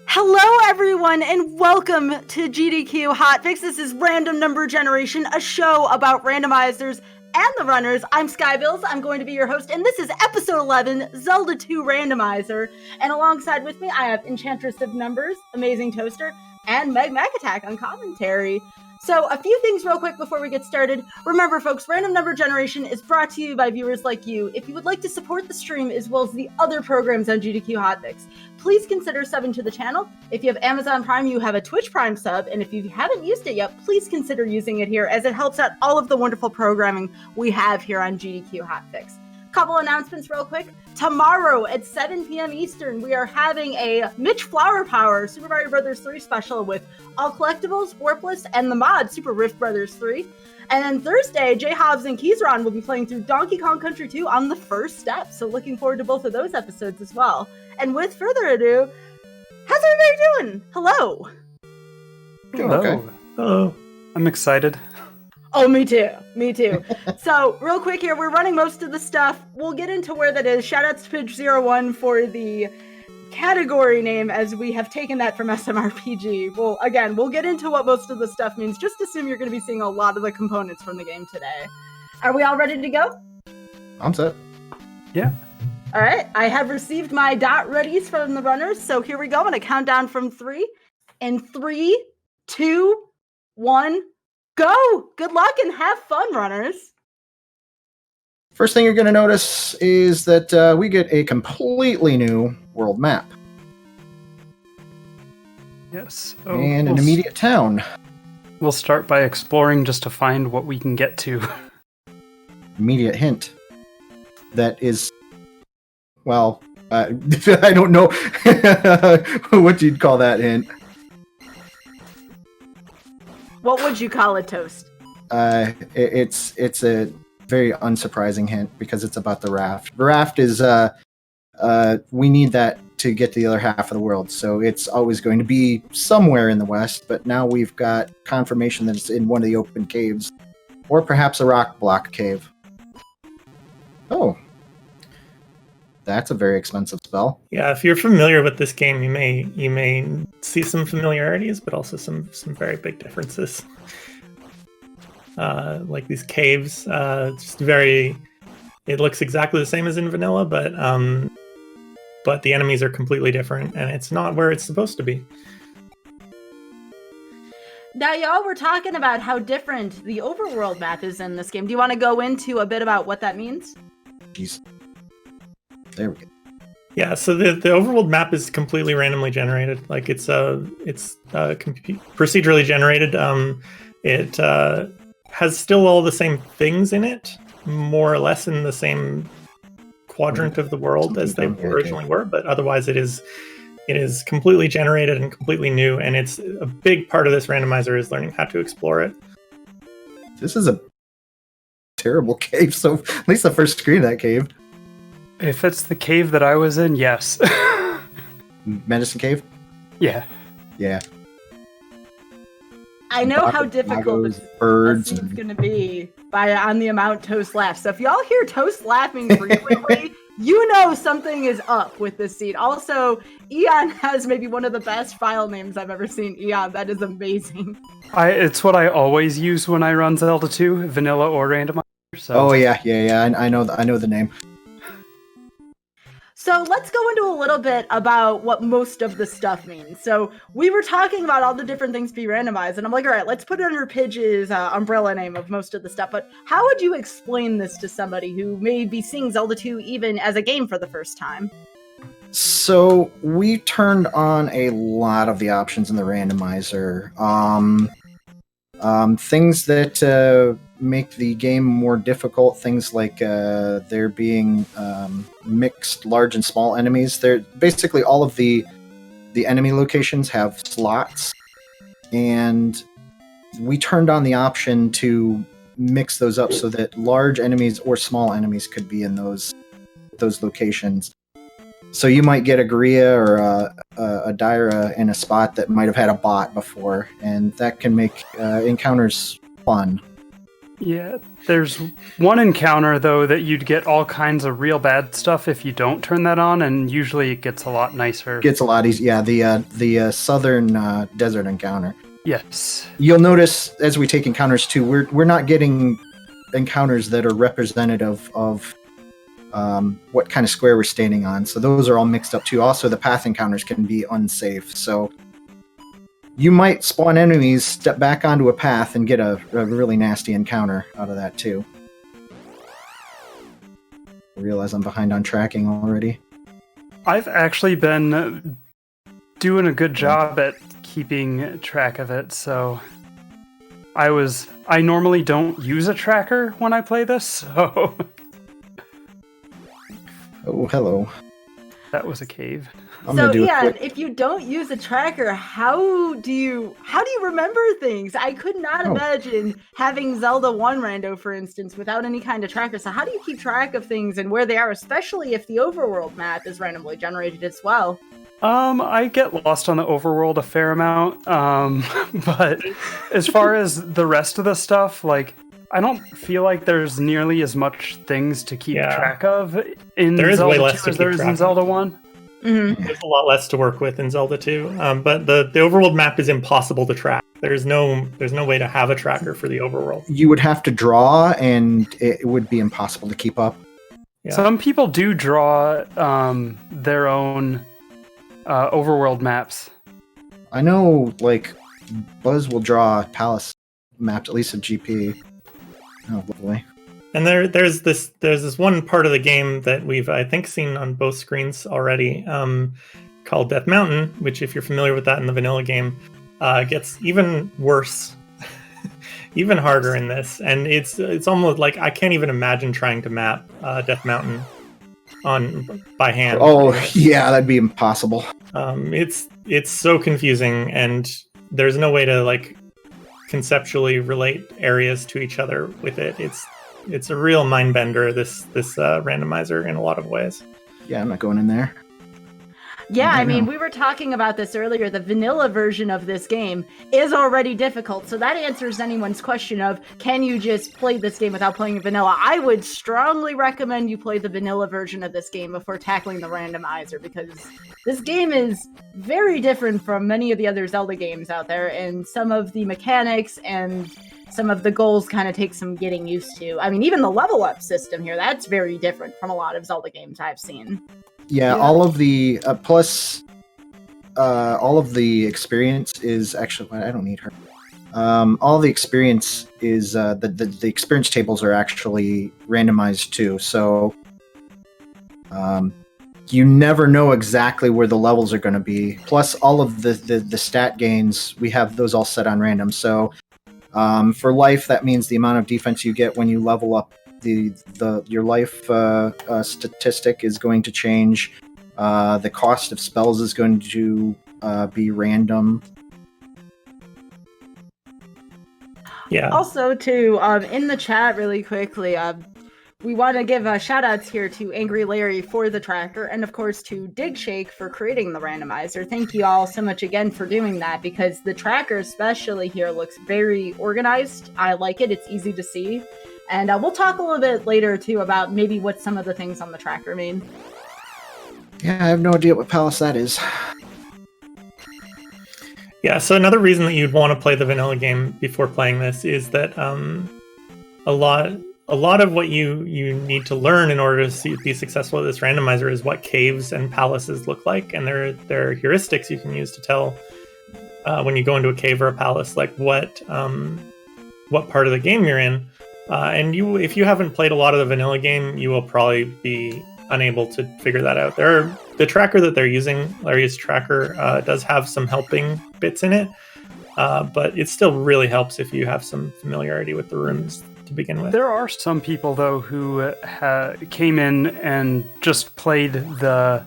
Hello, everyone, and welcome to GDQ Hotfix. This is Random Number Generation, a show about randomizers and the runners. I'm Skybilz. I'm going to be your host, and this is episode 11, Zelda 2 Randomizer. And alongside with me, I have Enchantress of Numbers, Amazing Toaster, and Meg Attack on commentary. So a few things real quick before we get started. Remember, folks, Random Number Generation is brought to you by viewers like you. If you would like to support the stream as well as the other programs on GDQ Hotfix, please consider subbing to the channel. If you have Amazon Prime, you have a Twitch Prime sub, and if you haven't used it yet, please consider using it here as it helps out all of the wonderful programming we have here on GDQ Hotfix. Couple announcements real quick. Tomorrow at 7 p.m. Eastern, we are having a Mitch Flower Power Super Mario Bros. 3 special with all collectibles, Warpless, and the mod Super Rift Brothers 3. And then Thursday, Jay Hobbs and Keyzron will be playing through Donkey Kong Country 2 on the first step. So looking forward to both of those episodes as well. And with further ado, how's everybody doing? Hello. Doing okay. Hello. I'm excited. Oh, me too. Me too. So, real quick here, we're running most of the stuff. We'll get into where that is. Shoutouts to Pidge01 for the category name, as we have taken that from SMRPG. Well, again, we'll get into what most of the stuff means. Just assume you're going to be seeing a lot of the components from the game today. Are we all ready to go? I'm set. Yeah. All right. I have received my dot readies from the runners, so here we go. I'm going to count down from 3. In 3, 2, 1... go! Good luck and have fun, runners! First thing you're going to notice is that we get a completely new world map. Yes. And an immediate town. We'll start by exploring just to find what we can get to. Immediate hint. That is, well, I don't know what you'd call that hint. What would you call it, Toast? It's a very unsurprising hint because it's about the raft. The raft is we need that to get to the other half of the world, so it's always going to be somewhere in the west. But now we've got confirmation that it's in one of the open caves, or perhaps a rock block cave. Oh, that's a very expensive spell. Yeah, if you're familiar with this game, you may see some familiarities, but also some very big differences. Like these caves, just very. It looks exactly the same as in vanilla, but the enemies are completely different, and it's not where it's supposed to be. Now, y'all were talking about how different the overworld map is in this game. Do you want to go into a bit about what that means? Jeez. There we go. Yeah, so the overworld map is completely randomly generated. Like it's procedurally generated. It has still all the same things in it, more or less in the same quadrant of the world as they originally were, but otherwise it is completely generated and completely new. And it's a big part of this randomizer is learning how to explore it. This is a terrible cave. So at least the first screen of that cave. If it's the cave that I was in, yes. Medicine cave? Yeah. Yeah. I know how difficult this is going to be on the amount Toast laughs. So if y'all hear Toast laughing frequently, you know something is up with this scene. Also, Eon has maybe one of the best file names I've ever seen. Eon, that is amazing. It's what I always use when I run Zelda 2, vanilla or randomizer. So. Oh yeah. I know the name. So let's go into a little bit about what most of the stuff means. So we were talking about all the different things be randomized, and I'm like, all right, let's put it under Pidge's umbrella name of most of the stuff. But how would you explain this to somebody who may be seeing Zelda 2 even as a game for the first time? So we turned on a lot of the options in the randomizer. Things that make the game more difficult, things like there being mixed large and small enemies. They're basically all of the enemy locations have slots, and we turned on the option to mix those up so that large enemies or small enemies could be in those locations. So you might get a Gria or a Dyra in a spot that might have had a bot before, and that can make encounters fun. Yeah, there's one encounter, though, that you'd get all kinds of real bad stuff if you don't turn that on, and usually it gets a lot nicer. Gets a lot easier. Yeah, the southern desert encounter. Yes. You'll notice as we take encounters too, we're not getting encounters that are representative of what kind of square we're standing on. So those are all mixed up too. Also, the path encounters can be unsafe. So you might spawn enemies, step back onto a path, and get a really nasty encounter out of that too. I realize I'm behind on tracking already. I've actually been doing a good job at keeping track of it, so I normally don't use a tracker when I play this, so Oh, hello. that was a cave. So yeah, if you don't use a tracker, how do you remember things? I could not imagine having Zelda 1 rando, for instance, without any kind of tracker. So how do you keep track of things and where they are, especially if the overworld map is randomly generated as well? I get lost on the overworld a fair amount, but as far as the rest of the stuff, like, I don't feel like there's nearly as much things to keep track of in Zelda 2 as there is in Zelda 1. Mm-hmm. There's a lot less to work with in Zelda 2, but the overworld map is impossible to track. There's no way to have a tracker for the overworld. You would have to draw, and it would be impossible to keep up. Yeah. Some people do draw their own overworld maps. I know, like, Buzz will draw palace maps, at least a GP. Oh, lovely. And there's this one part of the game that we've, I think, seen on both screens already, called Death Mountain, which, if you're familiar with that in the vanilla game, gets even worse, even harder in this. And it's almost like I can't even imagine trying to map Death Mountain by hand. Oh, yeah, that'd be impossible. It's so confusing, and there's no way to, like, conceptually relate areas to each other with it. It's a real mind bender, this randomizer, in a lot of ways. Yeah, I'm not going in there. Yeah, I mean, we were talking about this earlier. The vanilla version of this game is already difficult, so that answers anyone's question of, can you just play this game without playing vanilla? I would strongly recommend you play the vanilla version of this game before tackling the randomizer, because this game is very different from many of the other Zelda games out there, and some of the mechanics and some of the goals kind of take some getting used to. I mean, even the level up system here, that's very different from a lot of Zelda games I've seen. Yeah, all of the all of the experience is actually. I don't need her. All the experience is the experience tables are actually randomized too. So you never know exactly where the levels are going to be. Plus, all of the stat gains, we have those all set on random. So for life, that means the amount of defense you get when you level up. Your life statistic is going to change. The cost of spells is going to be random. Yeah. Also, too, in the chat, really quickly, we want to give shout outs here to Angry Larry for the tracker, and of course to Dig Shake for creating the randomizer. Thank you all so much again for doing that, because the tracker, especially here, looks very organized. I like it. It's easy to see. And we'll talk a little bit later, too, about maybe what some of the things on the tracker mean. Yeah, I have no idea what palace that is. Yeah, so another reason that you'd want to play the vanilla game before playing this is that a lot of what you need to learn in order to be successful at this randomizer is what caves and palaces look like, and there are heuristics you can use to tell when you go into a cave or a palace, like what part of the game you're in. And if you haven't played a lot of the vanilla game, you will probably be unable to figure that out. The tracker that they're using, Larry's tracker, does have some helping bits in it, but it still really helps if you have some familiarity with the rooms to begin with. There are some people, though, who came in and just played the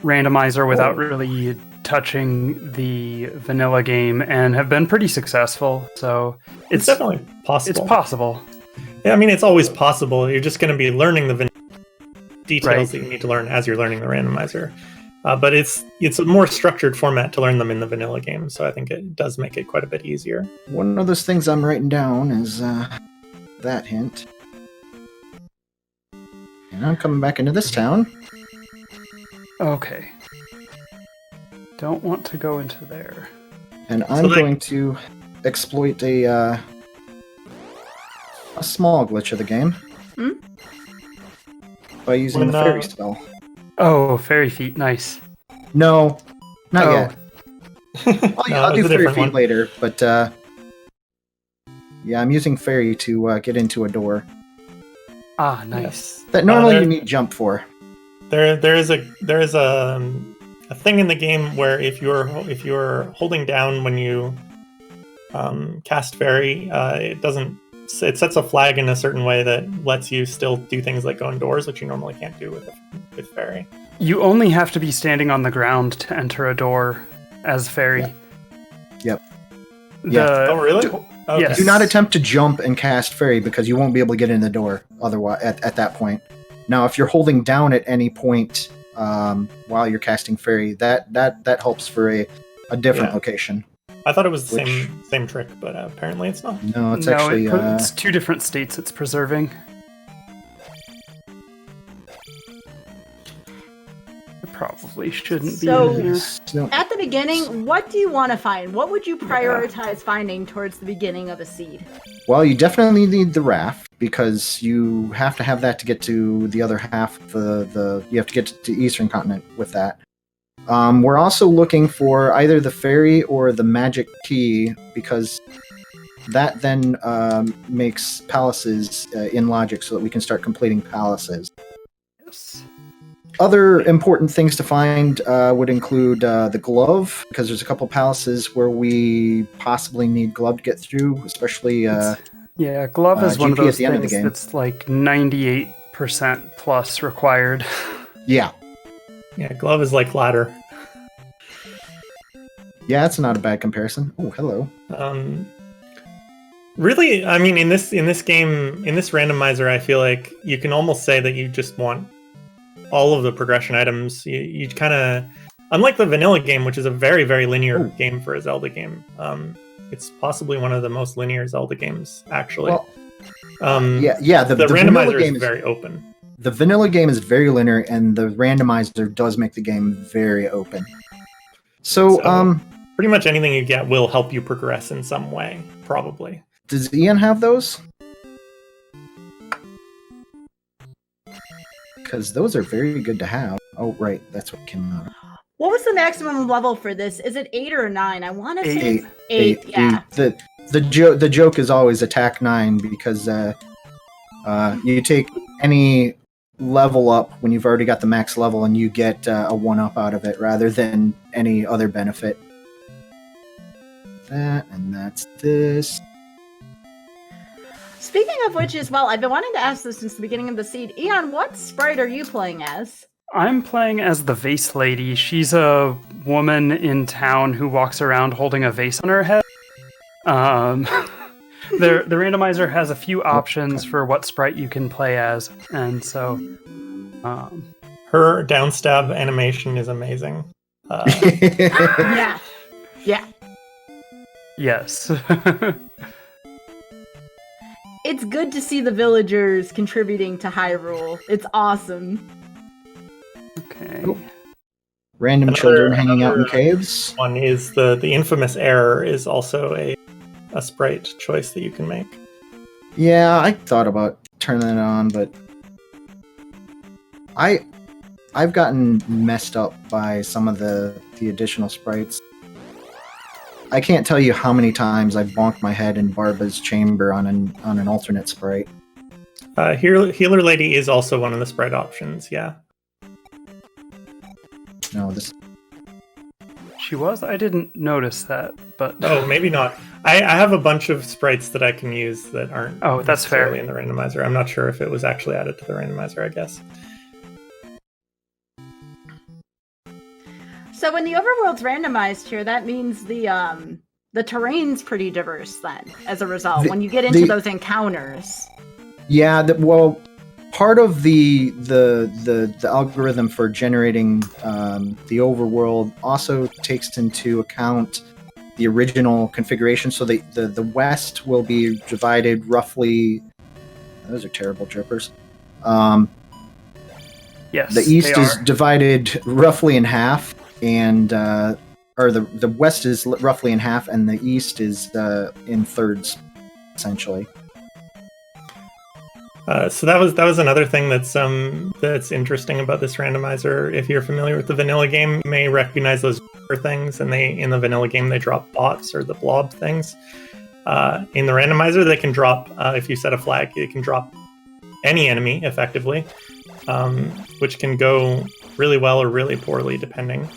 randomizer without really touching the vanilla game and have been pretty successful. So it's definitely possible. It's possible. Yeah, I mean, it's always possible. You're just going to be learning the details that you need to learn as you're learning the randomizer. But it's a more structured format to learn them in the vanilla game, so I think it does make it quite a bit easier. One of those things I'm writing down is that hint. And I'm coming back into this town. Okay. Don't want to go into there. And I'm going to exploit a small glitch of the game by using the fairy spell. Oh, fairy feet, nice. No, not yet. I'll do fairy feet later, but yeah, I'm using fairy to get into a door. Ah, nice. That normally you need jump for. There is a thing in the game where if you're holding down when you cast fairy, it sets a flag in a certain way that lets you still do things like go indoors, which you normally can't do with fairy. You only have to be standing on the ground to enter a door as fairy. Yep. Oh, really? Okay. Yes. Do not attempt to jump and cast fairy because you won't be able to get in the door otherwise at that point. Now, if you're holding down at any point while you're casting fairy, that helps for a different location. I thought it was the same trick, but apparently it's not. No, it's actually... it's two different states it's preserving. It probably shouldn't be in here. No. At the beginning, what do you want to find? What would you prioritize finding towards the beginning of a seed? Well, you definitely need the raft because you have to have that to get to the other half. You have to get to the Eastern Continent with that. We're also looking for either the fairy or the magic key because that then makes palaces in logic so that we can start completing palaces. Yes. Other important things to find would include the glove, because there's a couple palaces where we possibly need glove to get through, especially... glove is one of those at the things that's like 98% plus required. Yeah. Yeah, glove is like ladder. Yeah, that's not a bad comparison. Oh, hello. Really, I mean, in this game, in this randomizer, I feel like you can almost say that you just want all of the progression items. You kind of, unlike the vanilla game, which is a very, very linear game for a Zelda game. It's possibly one of the most linear Zelda games, actually. Well, the randomizer is very open. The vanilla game is very linear, and the randomizer does make the game very open. So pretty much anything you get will help you progress in some way, probably. Does Ian have those? Because those are very good to have. Oh, right, that's what came out. What was the maximum level for this? Is it 8 or 9? I want to say 8. Yeah. The joke is always attack 9 because you take any level up when you've already got the max level and you get a 1-up out of it rather than any other benefit. That, and that's this. Speaking of which as well, I've been wanting to ask this since the beginning of the seed. Eon, what sprite are you playing as? I'm playing as the vase lady. She's a woman in town who walks around holding a vase on her head. The randomizer has a few options for what sprite you can play as, and so her downstab animation is amazing. Yeah. Yes. It's good to see the villagers contributing to Hyrule. It's awesome. Okay. Random children hanging out in caves. One is the infamous error is also a sprite choice that you can make. Yeah, I thought about turning it on, but I've gotten messed up by some of the additional sprites. I can't tell you how many times I've bonked my head in Barba's chamber on an alternate sprite. Healer Lady is also one of the sprite options, yeah. No, this... She was? I didn't notice that, but... Oh, maybe not. I have a bunch of sprites that I can use that aren't that's fair. in the randomizer. I'm not sure if it was actually added to the randomizer, I guess. So when the overworld's randomized here, that means the terrain's pretty diverse then, as a result, when you get into those encounters. Yeah, part of the algorithm for generating the overworld also takes into account the original configuration. So the west will be divided roughly. Those are terrible drippers. Yes, the east they is are. divided roughly in half, and or the west is roughly in half, and the east is in thirds, essentially. So that was another thing that's interesting about this randomizer. If you're familiar with the vanilla game, you may recognize those things, and in the vanilla game they drop bots or the blob things. In the randomizer, they can drop if you set a flag, it can drop any enemy effectively, which can go really well or really poorly depending.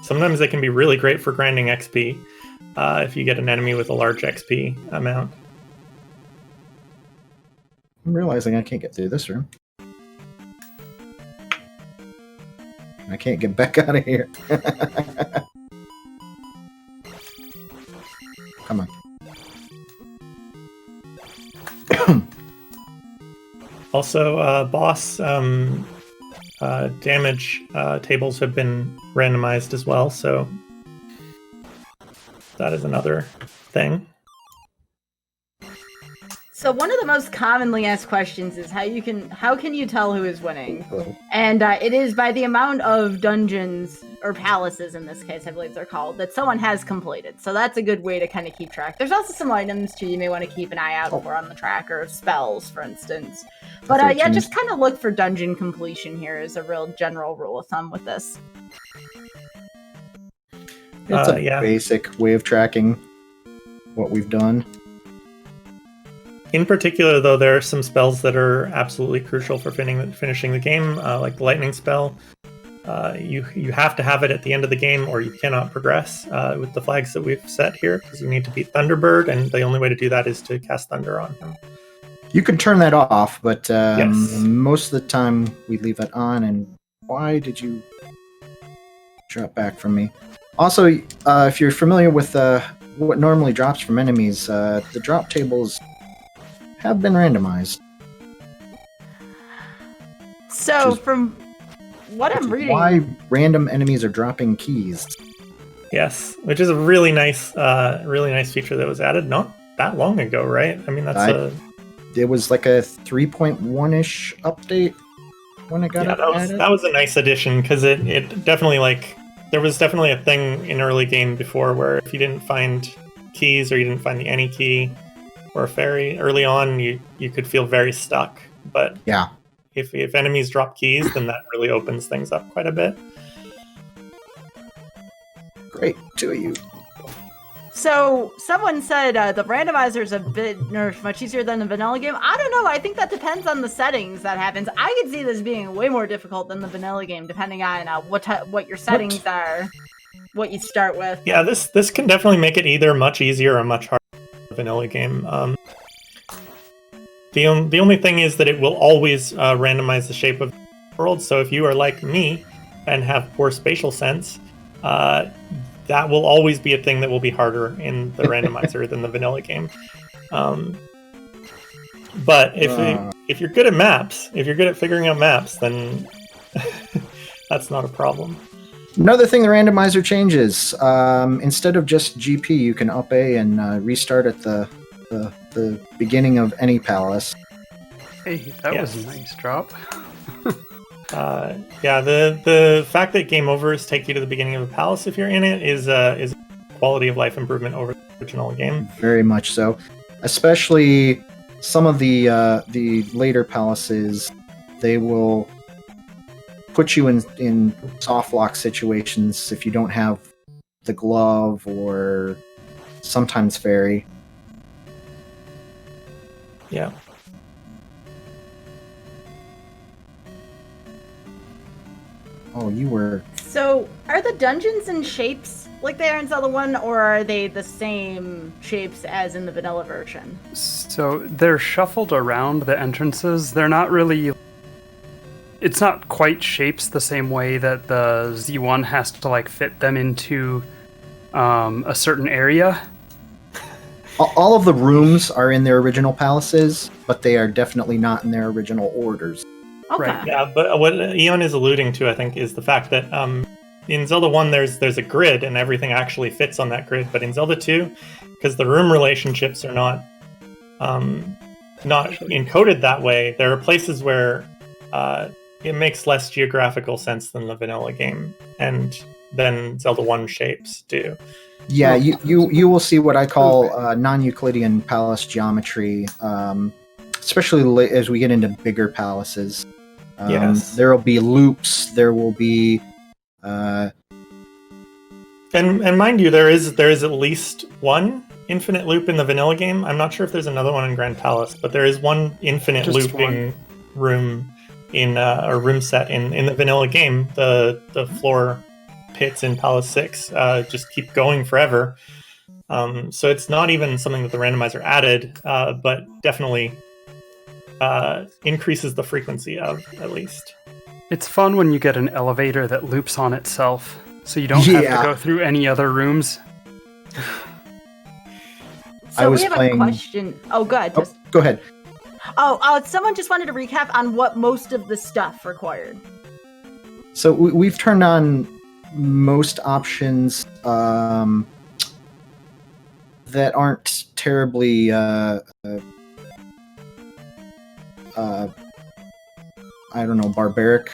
Sometimes they can be really great for grinding XP if you get an enemy with a large XP amount. I'm realizing I can't get through this room. I can't get back out of here. Come on. Also, boss damage tables have been randomized as well, so that is another thing. So one of the most commonly asked questions is how can you tell who is winning? Hello. And it is by the amount of dungeons, or palaces in this case, I believe they're called, that someone has completed. So that's a good way to kind of keep track. There's also some items too you may want to keep an eye out for on the tracker, spells, for instance. But yeah, just kind of look for dungeon completion here is a real general rule of thumb with this. It's a basic way of tracking what we've done. In particular, though, there are some spells that are absolutely crucial for finishing the game, like the lightning spell. You have to have it at the end of the game, or you cannot progress with the flags that we've set here, because you need to beat Thunderbird, and the only way to do that is to cast Thunder on him. You can turn that off, but Yes. most of the time we leave it on. And why did you drop back from me? Also, if you're familiar with what normally drops from enemies, the drop tables have been randomized. So from what I'm reading, why random enemies are dropping keys. Yes, which is a really nice feature that was added not that long ago, right? I mean, it was like a 3.1-ish update when it got added. That was a nice addition, because it definitely, there was definitely a thing in early game before where if you didn't find keys, or you didn't find the any key or a fairy early on, you could feel very stuck. But yeah, if enemies drop keys, then that really opens things up quite a bit. Great, two of you. So someone said the randomizer is a bit much easier than the vanilla game. I don't know. I think that depends on the settings that happens. I could see this being way more difficult than the vanilla game, depending on what your settings are, what you start with. Yeah, this can definitely make it either much easier or much harder than the vanilla game. The only thing is that it will always randomize the shape of the world. So if you are like me and have poor spatial sense, that will always be a thing that will be harder in the randomizer than the vanilla game. But if you're good at maps, if you're good at figuring out maps, then that's not a problem. Another thing the randomizer changes, instead of just GP, you can up A and restart at the beginning of any palace. Hey, that was a nice drop. Yeah, the fact that game overs take you to the beginning of a palace if you're in it is a quality of life improvement over the original game. Very much so. Especially some of the later palaces, they will put you in soft lock situations if you don't have the glove or sometimes fairy. Yeah. Oh, you were... So, are the dungeons in shapes like they are in Zelda 1, or are they the same shapes as in the vanilla version? So, they're shuffled around the entrances. They're not really... It's not quite shapes the same way that the Z1 has to, fit them into a certain area. All of the rooms are in their original palaces, but they are definitely not in their original orders. Okay. Right. Yeah, but what Eon is alluding to, I think, is the fact that in Zelda 1 there's a grid and everything actually fits on that grid, but in Zelda 2, because the room relationships are not encoded that way, there are places where it makes less geographical sense than the vanilla game, and then Zelda 1 shapes do. Yeah, you will see what I call non-Euclidean palace geometry, especially as we get into bigger palaces. Yes. There will be loops. There will be, and mind you, there is at least one infinite loop in the vanilla game. I'm not sure if there's another one in Grand Palace, but there is one infinite Just looping room in a room set in the vanilla game. The floor pits in Palace 6 just keep going forever. So it's not even something that the randomizer added, but definitely increases the frequency of, at least. It's fun when you get an elevator that loops on itself, so you don't have to go through any other rooms. So we have a question. Oh, go ahead. Go ahead. Someone just wanted to recap on what most of the stuff required. So we've turned on most options that aren't terribly I don't know, barbaric.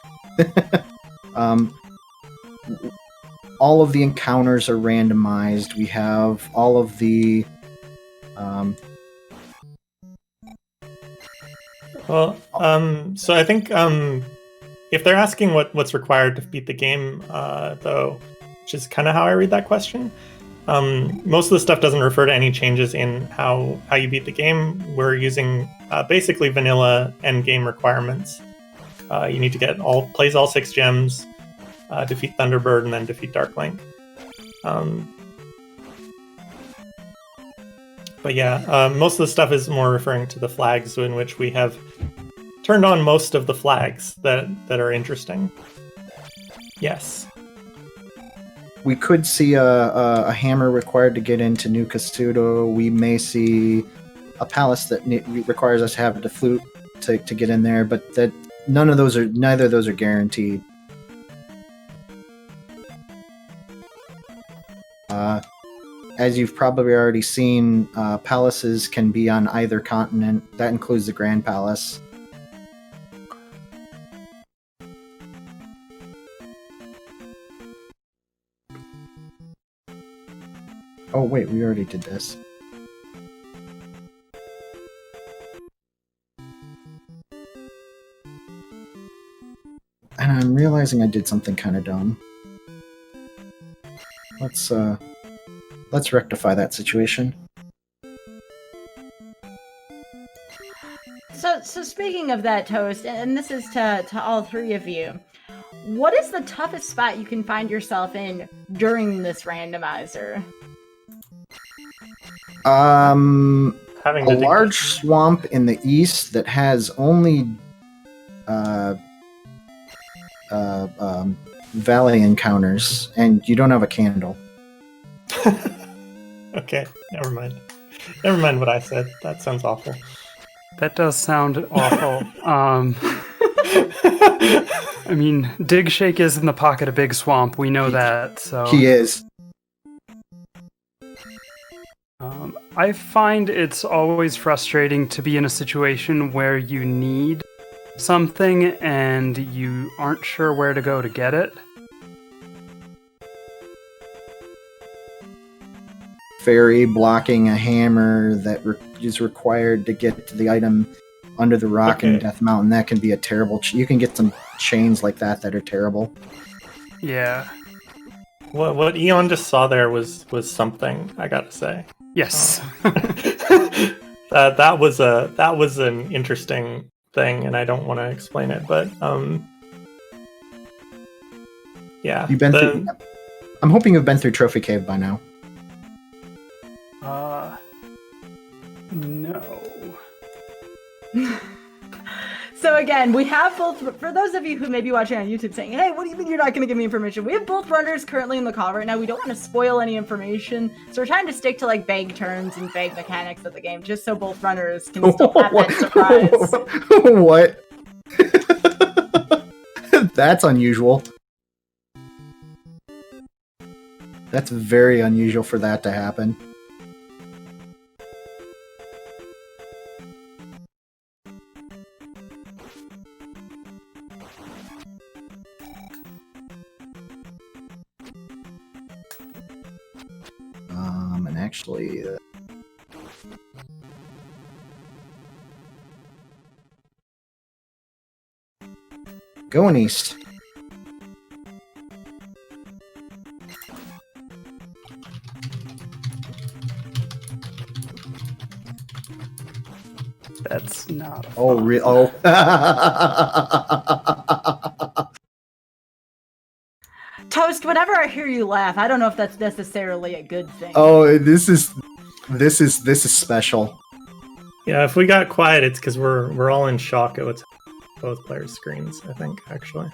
All of the encounters are randomized. We have all of the so I think if they're asking what's required to beat the game, though, which is kind of how I read that question, most of the stuff doesn't refer to any changes in how you beat the game. We're using basically vanilla end game requirements. You need to get plays all 6 gems, defeat Thunderbird, and then defeat Darklink. But yeah, most of the stuff is more referring to the flags, in which we have turned on most of the flags that are interesting. Yes. We could see a hammer required to get into New Kasuto. We may see a palace that requires us to have the flute to get in there, but neither of those are guaranteed. As you've probably already seen, palaces can be on either continent. That includes the Grand Palace. Oh wait, we already did this. And I'm realizing I did something kind of dumb. Let's rectify that situation. So speaking of that, Toast, and this is to all three of you, what is the toughest spot you can find yourself in during this randomizer? A Having large swamp in the east that has only valley encounters, and you don't have a candle. Okay, never mind. Never mind what I said. That sounds awful. That does sound awful. I mean, Dig Shake is in the pocket of Big Swamp. We know that. So He is. I find it's always frustrating to be in a situation where you need something and you aren't sure where to go to get it. Fairy blocking a hammer that is required to get to the item under the rock in Death Mountain. That can be a terrible... you can get some chains like that are terrible. Yeah. What Eon just saw there was something, I gotta say. Yes. That was an interesting thing, and I don't want to explain it, but yeah. You've been through... I'm hoping you've been through Trophy Cave by now. No. So again, we have both, for those of you who may be watching on YouTube saying, hey, what do you mean you're not going to give me information? We have both runners currently in the call right now. We don't want to spoil any information. So we're trying to stick to like vague terms and vague mechanics of the game, just so both runners can still have that surprise. What? That's unusual. That's very unusual for that to happen. And actually, going east. That's not. Oh, oh. Toast, whenever I hear you laugh, I don't know if that's necessarily a good thing. Oh, this is special. Yeah, if we got quiet, it's because we're all in shock at what's both players' screens. I think actually.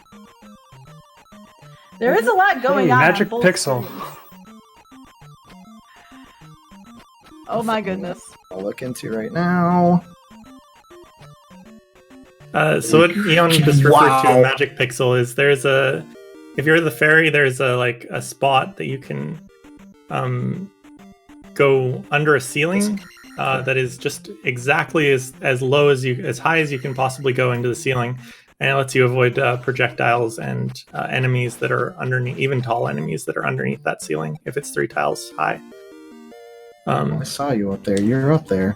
There is a lot going on. Magic both pixel. screens. Oh my goodness. I'll look into right now. So what Eon just referred to a magic pixel is if you're the fairy, there's a spot that you can go under a ceiling that is just exactly as high as you can possibly go into the ceiling, and it lets you avoid projectiles and enemies that are underneath, even tall enemies that are underneath that ceiling if it's 3 tiles high. I saw you up there. You're up there.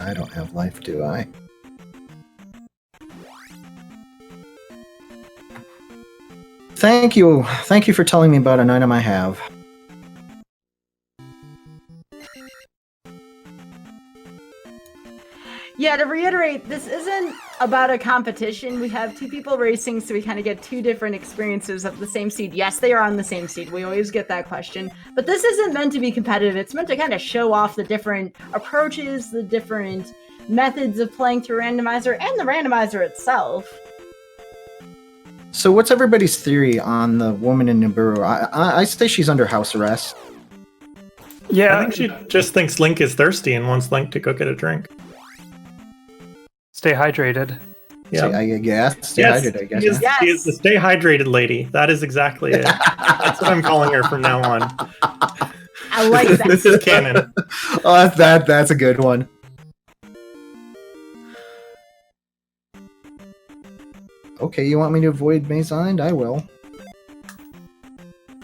I don't have life, do I? Thank you. Thank you for telling me about an item I have. Yeah, to reiterate, this isn't about a competition. We have 2 people racing, so we kind of get 2 different experiences of the same seed. Yes, they are on the same seed. We always get that question. But this isn't meant to be competitive. It's meant to kind of show off the different approaches, the different methods of playing through Randomizer, and the Randomizer itself. So what's everybody's theory on the woman in Nibiru? I say she's under house arrest. Yeah, I think she just thinks Link is thirsty and wants Link to go get a drink. Stay hydrated. Yeah, I guess. Stay hydrated, I guess. She is the stay hydrated lady. That is exactly it. That's what I'm calling her from now on. I like that. This is canon. Oh, that's a good one. Okay, you want me to avoid Mazind? I will.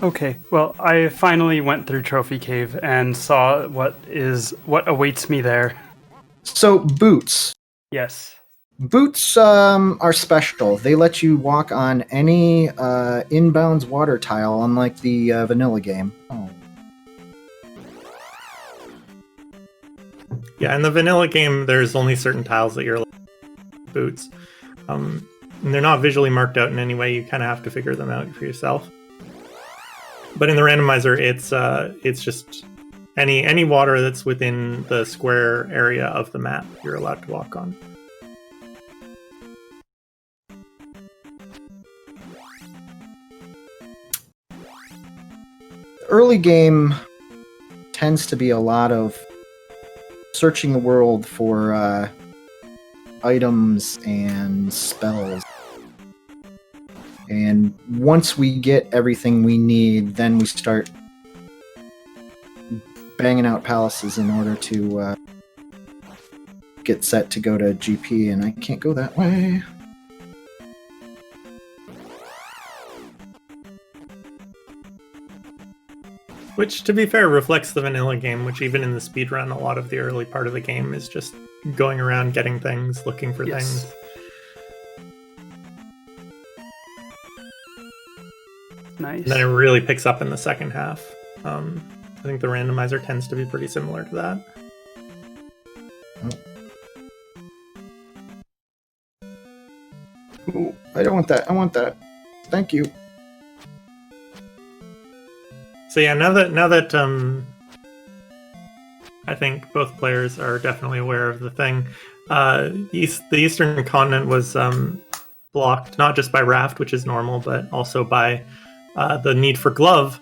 Okay, well, I finally went through Trophy Cave and saw what awaits me there. So, boots. Yes. Boots are special. They let you walk on any inbounds water tile, unlike the vanilla game. Oh. Yeah, in the vanilla game, there's only certain tiles that you're allowed to boots. And they're not visually marked out in any way. You kind of have to figure them out for yourself. But in the randomizer, it's just any water that's within the square area of the map you're allowed to walk on. Early game tends to be a lot of searching the world for items and spells. And once we get everything we need, then we start banging out palaces in order to get set to go to GP, and I can't go that way. Which, to be fair, reflects the vanilla game, which even in the speedrun, a lot of the early part of the game is just going around getting things, looking for things. Nice. And then it really picks up in the second half. I think the randomizer tends to be pretty similar to that. Ooh, I don't want that. I want that. Thank you. So yeah, now that I think both players are definitely aware of the thing. The Eastern continent was blocked not just by raft, which is normal, but also by the need for glove.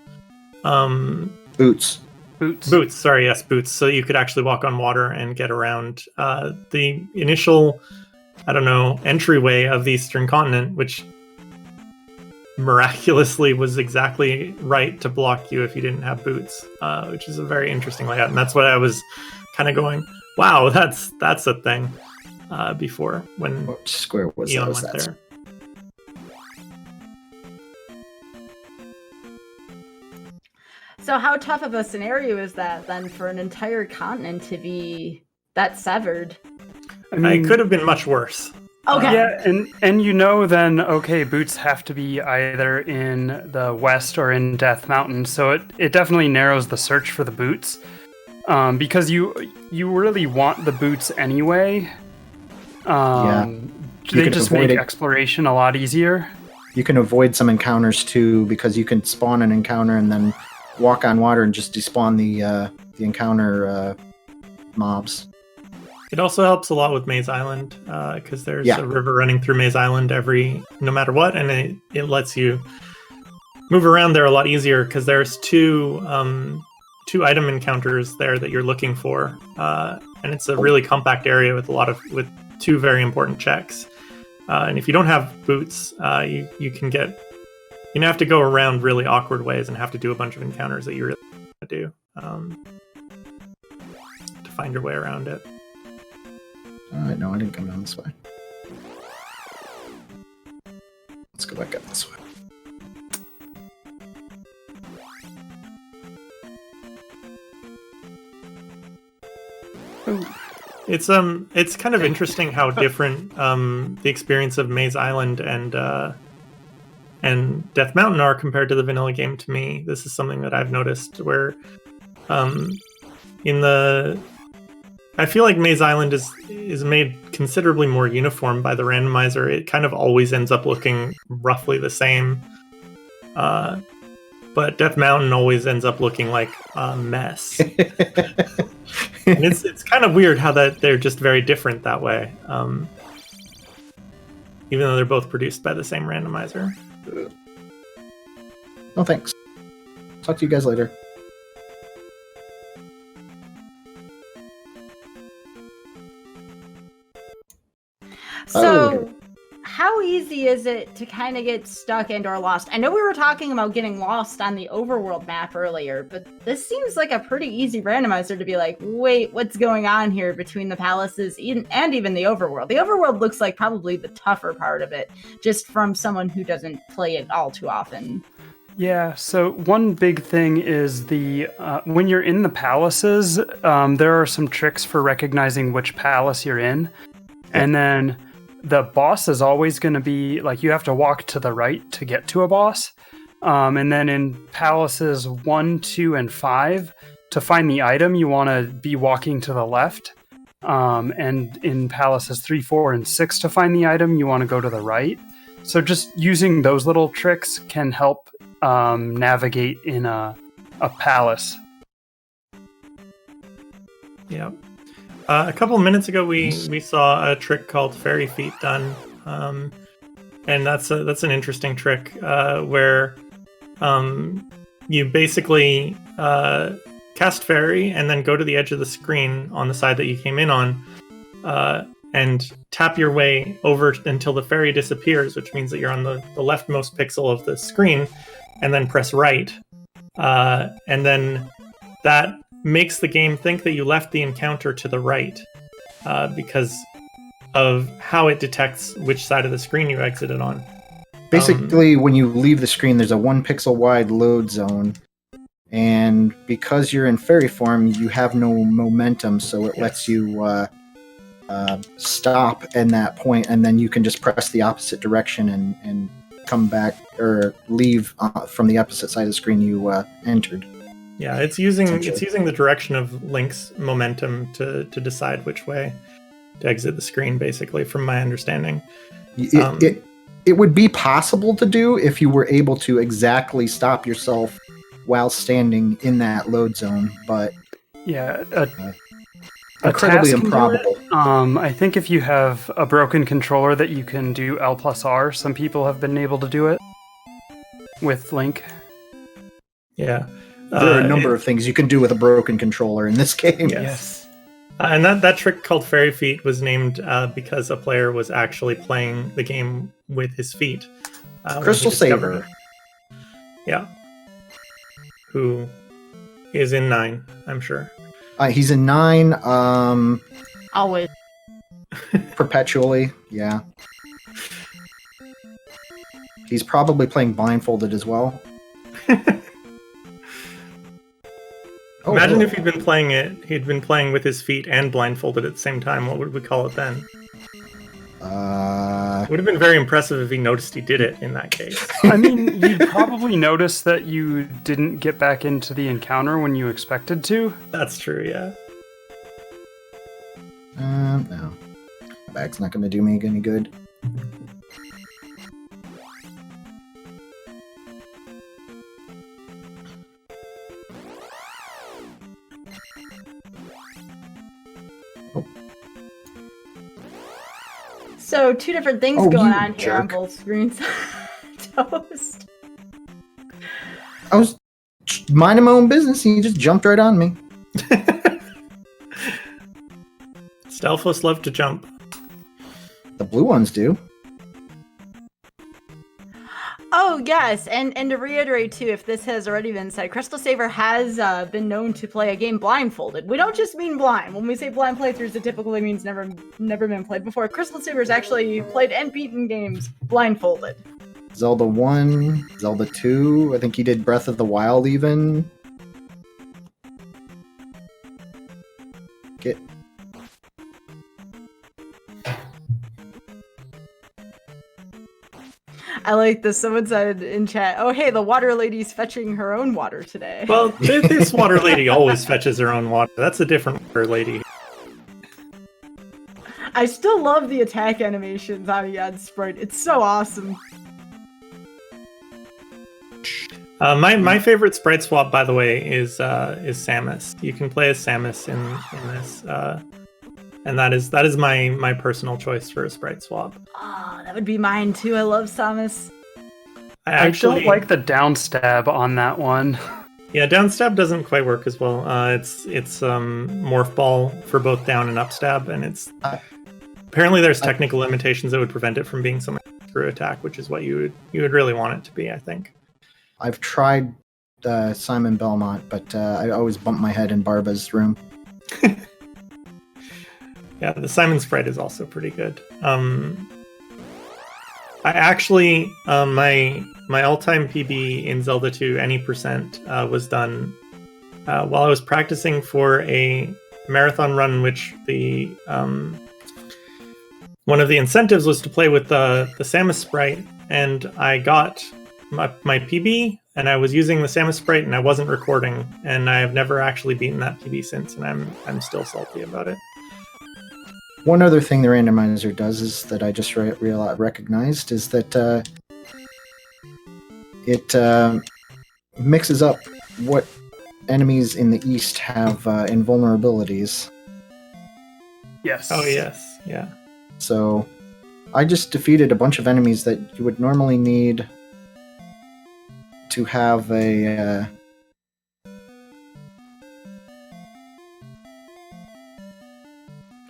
Boots. Boots. Sorry, yes, boots. So you could actually walk on water and get around the initial, entryway of the Eastern continent, which miraculously was exactly right to block you if you didn't have boots, which is a very interesting layout. And that's what I was kind of going, wow, that's a thing before when What square was Eon that? went there. So how tough of a scenario is that then for an entire continent to be that severed? I mean, It could have been much worse. Okay. Yeah, and then, okay, boots have to be either in the west or in Death Mountain, so it definitely narrows the search for the boots, because you really want the boots anyway. They just make exploration a lot easier. You can avoid some encounters too, because you can spawn an encounter and then walk on water and just despawn the encounter mobs. It also helps a lot with Maze Island because there's a river running through Maze Island no matter what, and it lets you move around there a lot easier because there's two item encounters there that you're looking for, and it's a really compact area with with two very important checks. And if you don't have boots, you can have to go around really awkward ways and have to do a bunch of encounters that you really want to do to find your way around it. No, I didn't come down this way. Let's go back up this way. Ooh. It's kind of interesting how different the experience of Maze Island and Death Mountain are compared to the vanilla game to me. This is something that I've noticed where I feel like Maze Island is made considerably more uniform by the randomizer. It kind of always ends up looking roughly the same. But Death Mountain always ends up looking like a mess. And it's kind of weird how they're just very different that way. Even though they're both produced by the same randomizer. No thanks. Talk to you guys later. So, how easy is it to kind of get stuck and or lost? I know we were talking about getting lost on the overworld map earlier, but this seems like a pretty easy randomizer to be like, wait, what's going on here between the palaces and even the overworld? The overworld looks like probably the tougher part of it, just from someone who doesn't play it all too often. Yeah, so one big thing is when you're in the palaces, there are some tricks for recognizing which palace you're in. And then the boss is always going to be, like, you have to walk to the right to get to a boss. And then in palaces 1, 2, and 5, to find the item, you want to be walking to the left. And in palaces 3, 4, and 6, to find the item, you want to go to the right. So just using those little tricks can help navigate in a palace. Yeah. A couple of minutes ago, we saw a trick called Fairy Feet done, and that's an interesting trick where you basically cast Fairy and then go to the edge of the screen on the side that you came in on, and tap your way over until the fairy disappears, which means that you're on the leftmost pixel of the screen, and then press right, and then that makes the game think that you left the encounter to the right because of how it detects which side of the screen you exited on. Basically, when you leave the screen, there's a 1 pixel wide load zone, and because you're in fairy form, you have no momentum, so it lets you stop in that point, and then you can just press the opposite direction and come back or leave from the opposite side of the screen you entered. Yeah, it's using the direction of Link's momentum to decide which way to exit the screen, basically, from my understanding. It would be possible to do if you were able to exactly stop yourself while standing in that load zone, but Yeah, incredibly task can do it. improbable. I think if you have a broken controller that you can do L+R, some people have been able to do it with Link. Yeah. There are a number of things you can do with a broken controller in this game. Yes. And that trick called Fairy Feet was named because a player was actually playing the game with his feet. Crystal Saber. Yeah. Who is in 9, I'm sure. He's in 9. Always. Perpetually, yeah. He's probably playing blindfolded as well. Imagine if he'd been playing with his feet and blindfolded at the same time. What would we call it then? It would have been very impressive if he noticed he did it in that case. I mean, you'd probably notice that you didn't get back into the encounter when you expected to. That's true, yeah. No. My bag's not going to do me any good. So, 2 different things going on here on both screens. Toast. I was minding my own business and you just jumped right on me. Stelphos love to jump. The blue ones do. Oh, yes, and to reiterate, too, if this has already been said, Crystal Saber has been known to play a game blindfolded. We don't just mean blind. When we say blind playthroughs, it typically means never been played before. Crystal Saber's actually played and beaten games blindfolded. Zelda 1, Zelda 2, I think he did Breath of the Wild even. Get... I like this. Someone said in chat, oh, hey, the water lady's fetching her own water today. Well, this water lady always fetches her own water. That's a different water lady. I still love the attack animations on Yad's sprite. It's so awesome. My favorite sprite swap, by the way, is Samus. You can play as Samus in this, and that is my personal choice for a sprite swap. Oh, that would be mine too. I love Samus. I don't like the down stab on that one. Yeah, down stab doesn't quite work as well. It's morph ball for both down and up stab, and it's apparently there's technical limitations that would prevent it from being something through attack, which is what you would really want it to be, I think. I've tried Simon Belmont, but I always bump my head in Barba's room. Yeah, the Simon sprite is also pretty good. I actually, my all-time PB in Zelda 2, any percent, was done while I was practicing for a marathon run, which the one of the incentives was to play with the Samus sprite, and I got my PB, and I was using the Samus sprite, and I wasn't recording, and I have never actually beaten that PB since, and I'm still salty about it. One other thing the randomizer does is that I just recognized is that it mixes up what enemies in the east have invulnerabilities. Yes. Oh, yes. Yeah. So I just defeated a bunch of enemies that you would normally need to have a...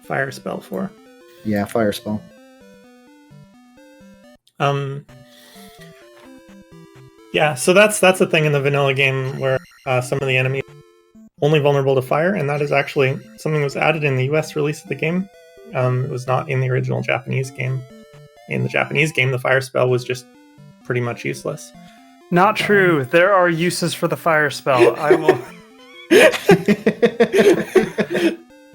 Fire spell for. Yeah, fire spell. Yeah, so that's a thing in the vanilla game where some of the enemies are only vulnerable to fire, and that is actually something that was added in the US release of the game. It was not in the original Japanese game. In the Japanese game, the fire spell was just pretty much useless. Not true. There are uses for the fire spell. I will.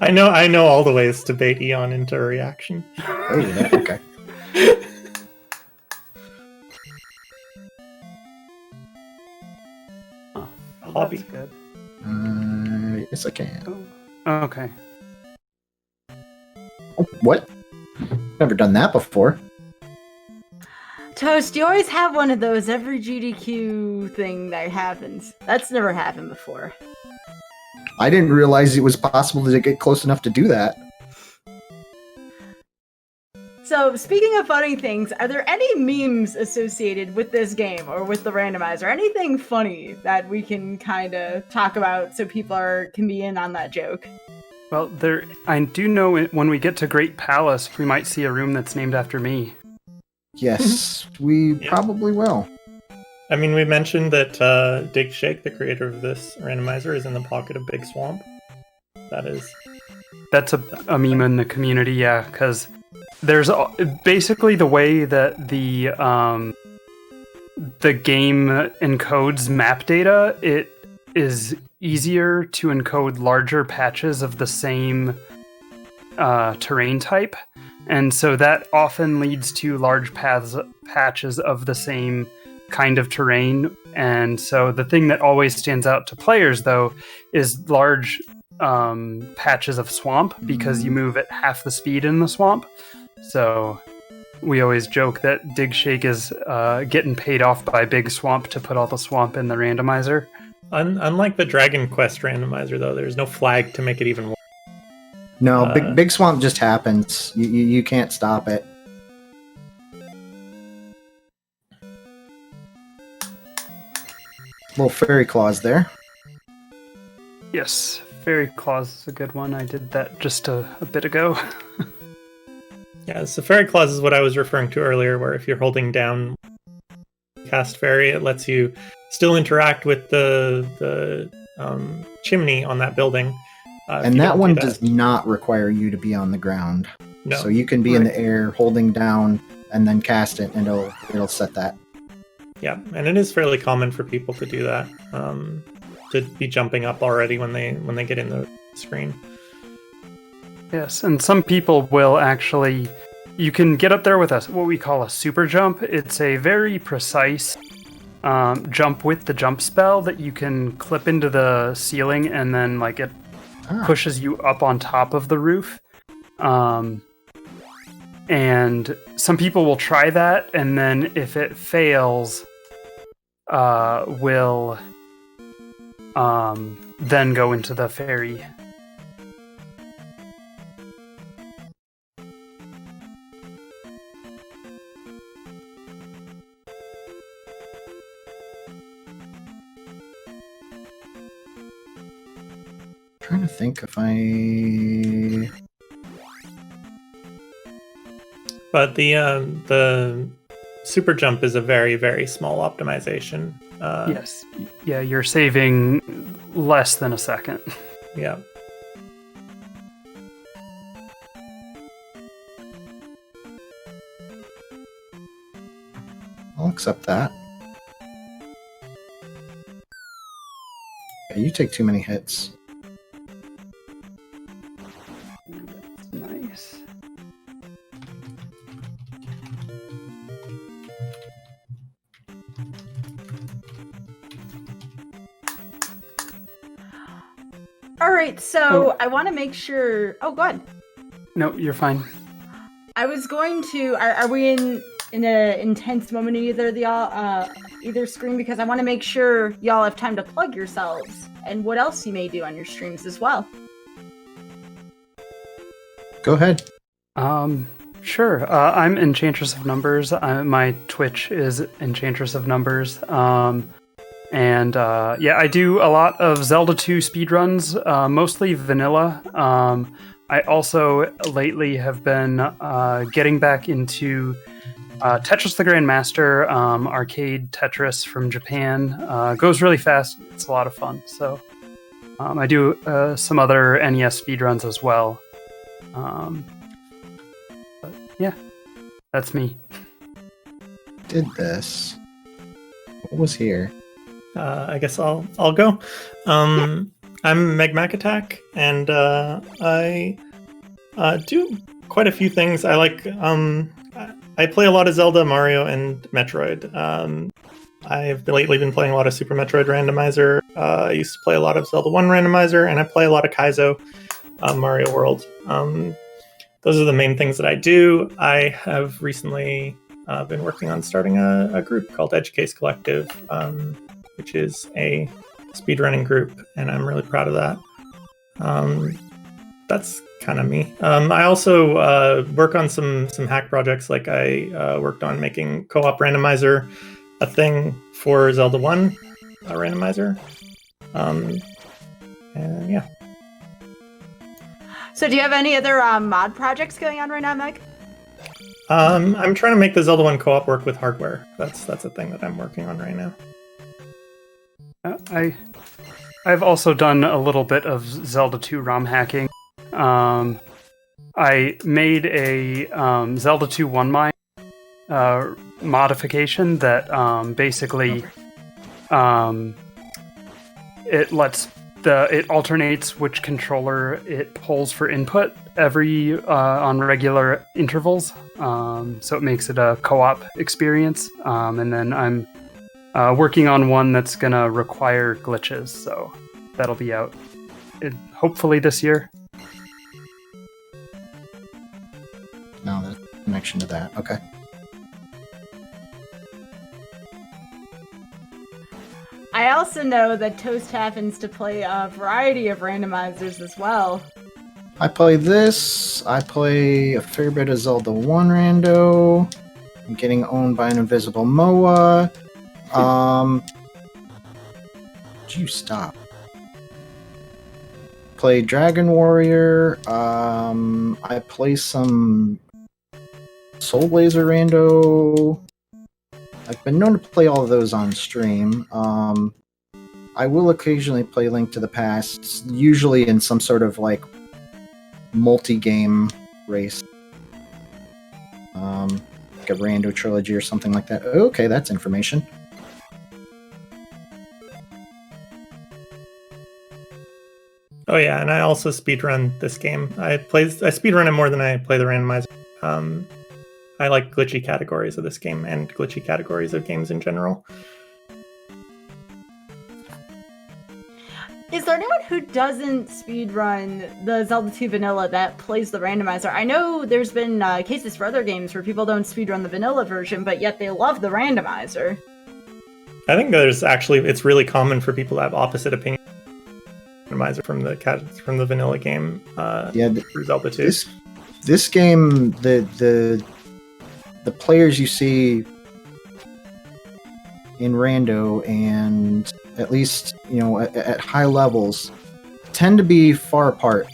I know all the ways to bait Eon into a reaction. Oh, yeah, okay. Hobby. That's good. Yes, I can. Oh, okay. Oh, what? Never done that before. Toast, you always have one of those every GDQ thing that happens. That's never happened before. I didn't realize it was possible to get close enough to do that. So, speaking of funny things, are there any memes associated with this game or with the randomizer? Anything funny that we can kind of talk about so people can be in on that joke? Well, I do know when we get to Great Palace, we might see a room that's named after me. Yes, we probably will. I mean, we mentioned that Dig Shake, the creator of this randomizer, is in the pocket of Big Swamp. That's a meme in the community, yeah, because there's basically the way that the game encodes map data. It is easier to encode larger patches of the same terrain type, and so that often leads to large patches of the same kind of terrain. And so the thing that always stands out to players, though, is large patches of swamp, because you move at half the speed in the swamp. So we always joke that Dig Shake is getting paid off by Big Swamp to put all the swamp in the randomizer. Unlike the Dragon Quest randomizer, though, there's no flag to make it even worse. No, Big Swamp just happens. You can't stop it. Little fairy claws there. Yes, Fairy Claws is a good one. I did that just a bit ago. Yeah, so Fairy Claws is what I was referring to earlier, where if you're holding down Cast Fairy, it lets you still interact with the chimney on that building. And that one does not require you to be on the ground. No. So you can be in the air holding down and then cast it, and it'll set that. Yeah, and it is fairly common for people to do that, to be jumping up already when they get in the screen. Yes, and some people will actually... You can get up there with what we call a super jump. It's a very precise jump with the jump spell that you can clip into the ceiling, and then it pushes you up on top of the roof. And some people will try that, and then if it fails, will then go into the fairy. Trying to think if I... But the super jump is a very, very small optimization. Yes. Yeah, you're saving less than a second. Yeah. I'll accept that. Yeah, you take too many hits. That's nice. All right, so I want to make sure... Oh, go ahead. No, you're fine. I was going to... Are we in an intense moment in either of y'all, either screen? Because I want to make sure y'all have time to plug yourselves and what else you may do on your streams as well. Go ahead. Sure. I'm Enchantress of Numbers. My Twitch is Enchantress of Numbers. And I do a lot of Zelda 2 speedruns, mostly vanilla. I also lately have been getting back into Tetris the Grandmaster, arcade Tetris from Japan. Goes really fast. It's a lot of fun. So I do some other NES speedruns as well. But yeah, that's me. Did this. What was here? I guess I'll go. I'm Meg Mac Attack, and I do quite a few things. I like I play a lot of Zelda, Mario, and Metroid. I've lately been playing a lot of Super Metroid Randomizer. I used to play a lot of Zelda 1 Randomizer, and I play a lot of Kaizo Mario World. Those are the main things that I do. I have recently been working on starting a group called Educase Collective, which is a speedrunning group, and I'm really proud of that. That's kind of me. I also work on some hack projects. Like I worked on making co-op randomizer a thing for Zelda 1 randomizer. And yeah. So do you have any other mod projects going on right now, Meg? I'm trying to make the Zelda 1 co-op work with hardware. That's a thing that I'm working on right now. I've also done a little bit of Zelda 2 ROM hacking. I made a Zelda 2 one-mine modification that basically it alternates which controller it pulls for input on regular intervals. So it makes it a co-op experience. And then I'm working on one that's gonna require glitches, so that'll be out hopefully this year. No, there's a connection to that. Okay. I also know that Toast happens to play a variety of randomizers as well. I play this. I play a fair bit of Zelda 1 rando. I'm getting owned by an invisible MOA. Would you stop? Play Dragon Warrior. I play some Soul Blazer rando. I've been known to play all of those on stream. I will occasionally play Link to the Past, usually in some sort of like multi-game race. Like a rando trilogy or something like that. Okay, that's information. Oh yeah, and I also speedrun this game. I speedrun it more than I play the randomizer. I like glitchy categories of this game and glitchy categories of games in general. Is there anyone who doesn't speedrun the Zelda 2 vanilla that plays the randomizer? I know there's been cases for other games where people don't speedrun the vanilla version, but yet they love the randomizer. I think it's really common for people to have opposite opinions. Randomizer from the vanilla game. For Zelda 2. This game, the players you see in rando, and at least at high levels, tend to be far apart.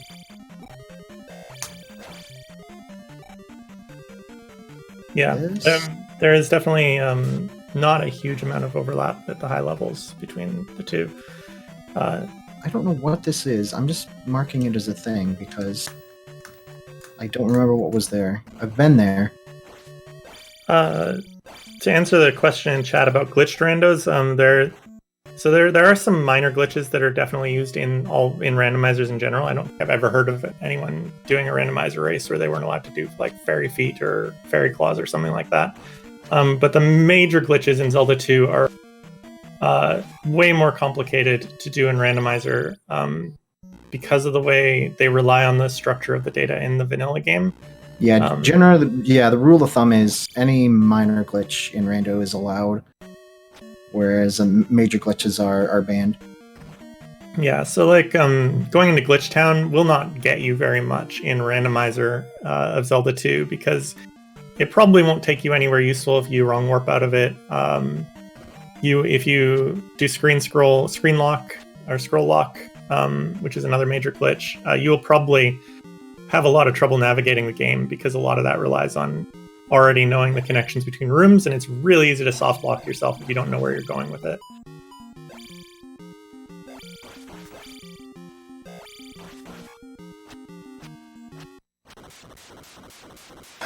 Yeah, there is definitely not a huge amount of overlap at the high levels between the two. I don't know what this is. I'm just marking it as a thing because I don't remember what was there. I've been there. To answer the question in chat about glitched randos, there are some minor glitches that are definitely used in randomizers in general. I don't think I've ever heard of anyone doing a randomizer race where they weren't allowed to do like fairy feet or fairy claws or something like that. But the major glitches in Zelda 2 are way more complicated to do in randomizer because of the way they rely on the structure of the data in the vanilla game. Yeah, generally, the rule of thumb is any minor glitch in rando is allowed, whereas major glitches are banned. Yeah, so like going into Glitch Town will not get you very much in randomizer of Zelda 2 because it probably won't take you anywhere useful if you wrong warp out of it. If you do scroll lock, which is another major glitch, you will probably have a lot of trouble navigating the game because a lot of that relies on already knowing the connections between rooms, and it's really easy to soft lock yourself if you don't know where you're going with it.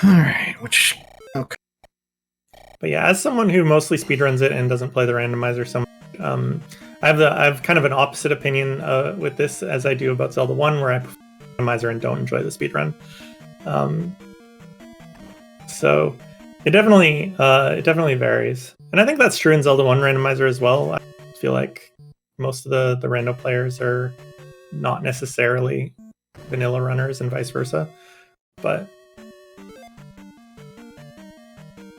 Alright, okay. But yeah, as someone who mostly speedruns it and doesn't play the randomizer I have kind of an opposite opinion with this as I do about Zelda 1, where I prefer the randomizer and don't enjoy the speedrun. So it definitely varies. And I think that's true in Zelda 1 randomizer as well. I feel like most of the rando players are not necessarily vanilla runners and vice versa. But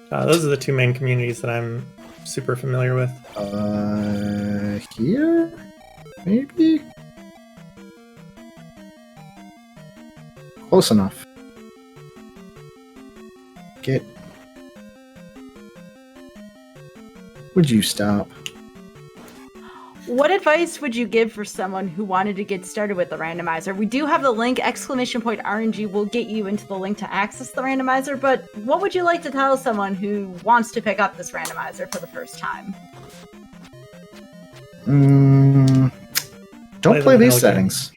those are the two main communities that I'm super familiar with. Here? Maybe? Close enough. Get. Would you stop? What advice would you give for someone who wanted to get started with the randomizer? We do have the link, !RNG will get you into the link to access the randomizer, but what would you like to tell someone who wants to pick up this randomizer for the first time? Don't play these settings.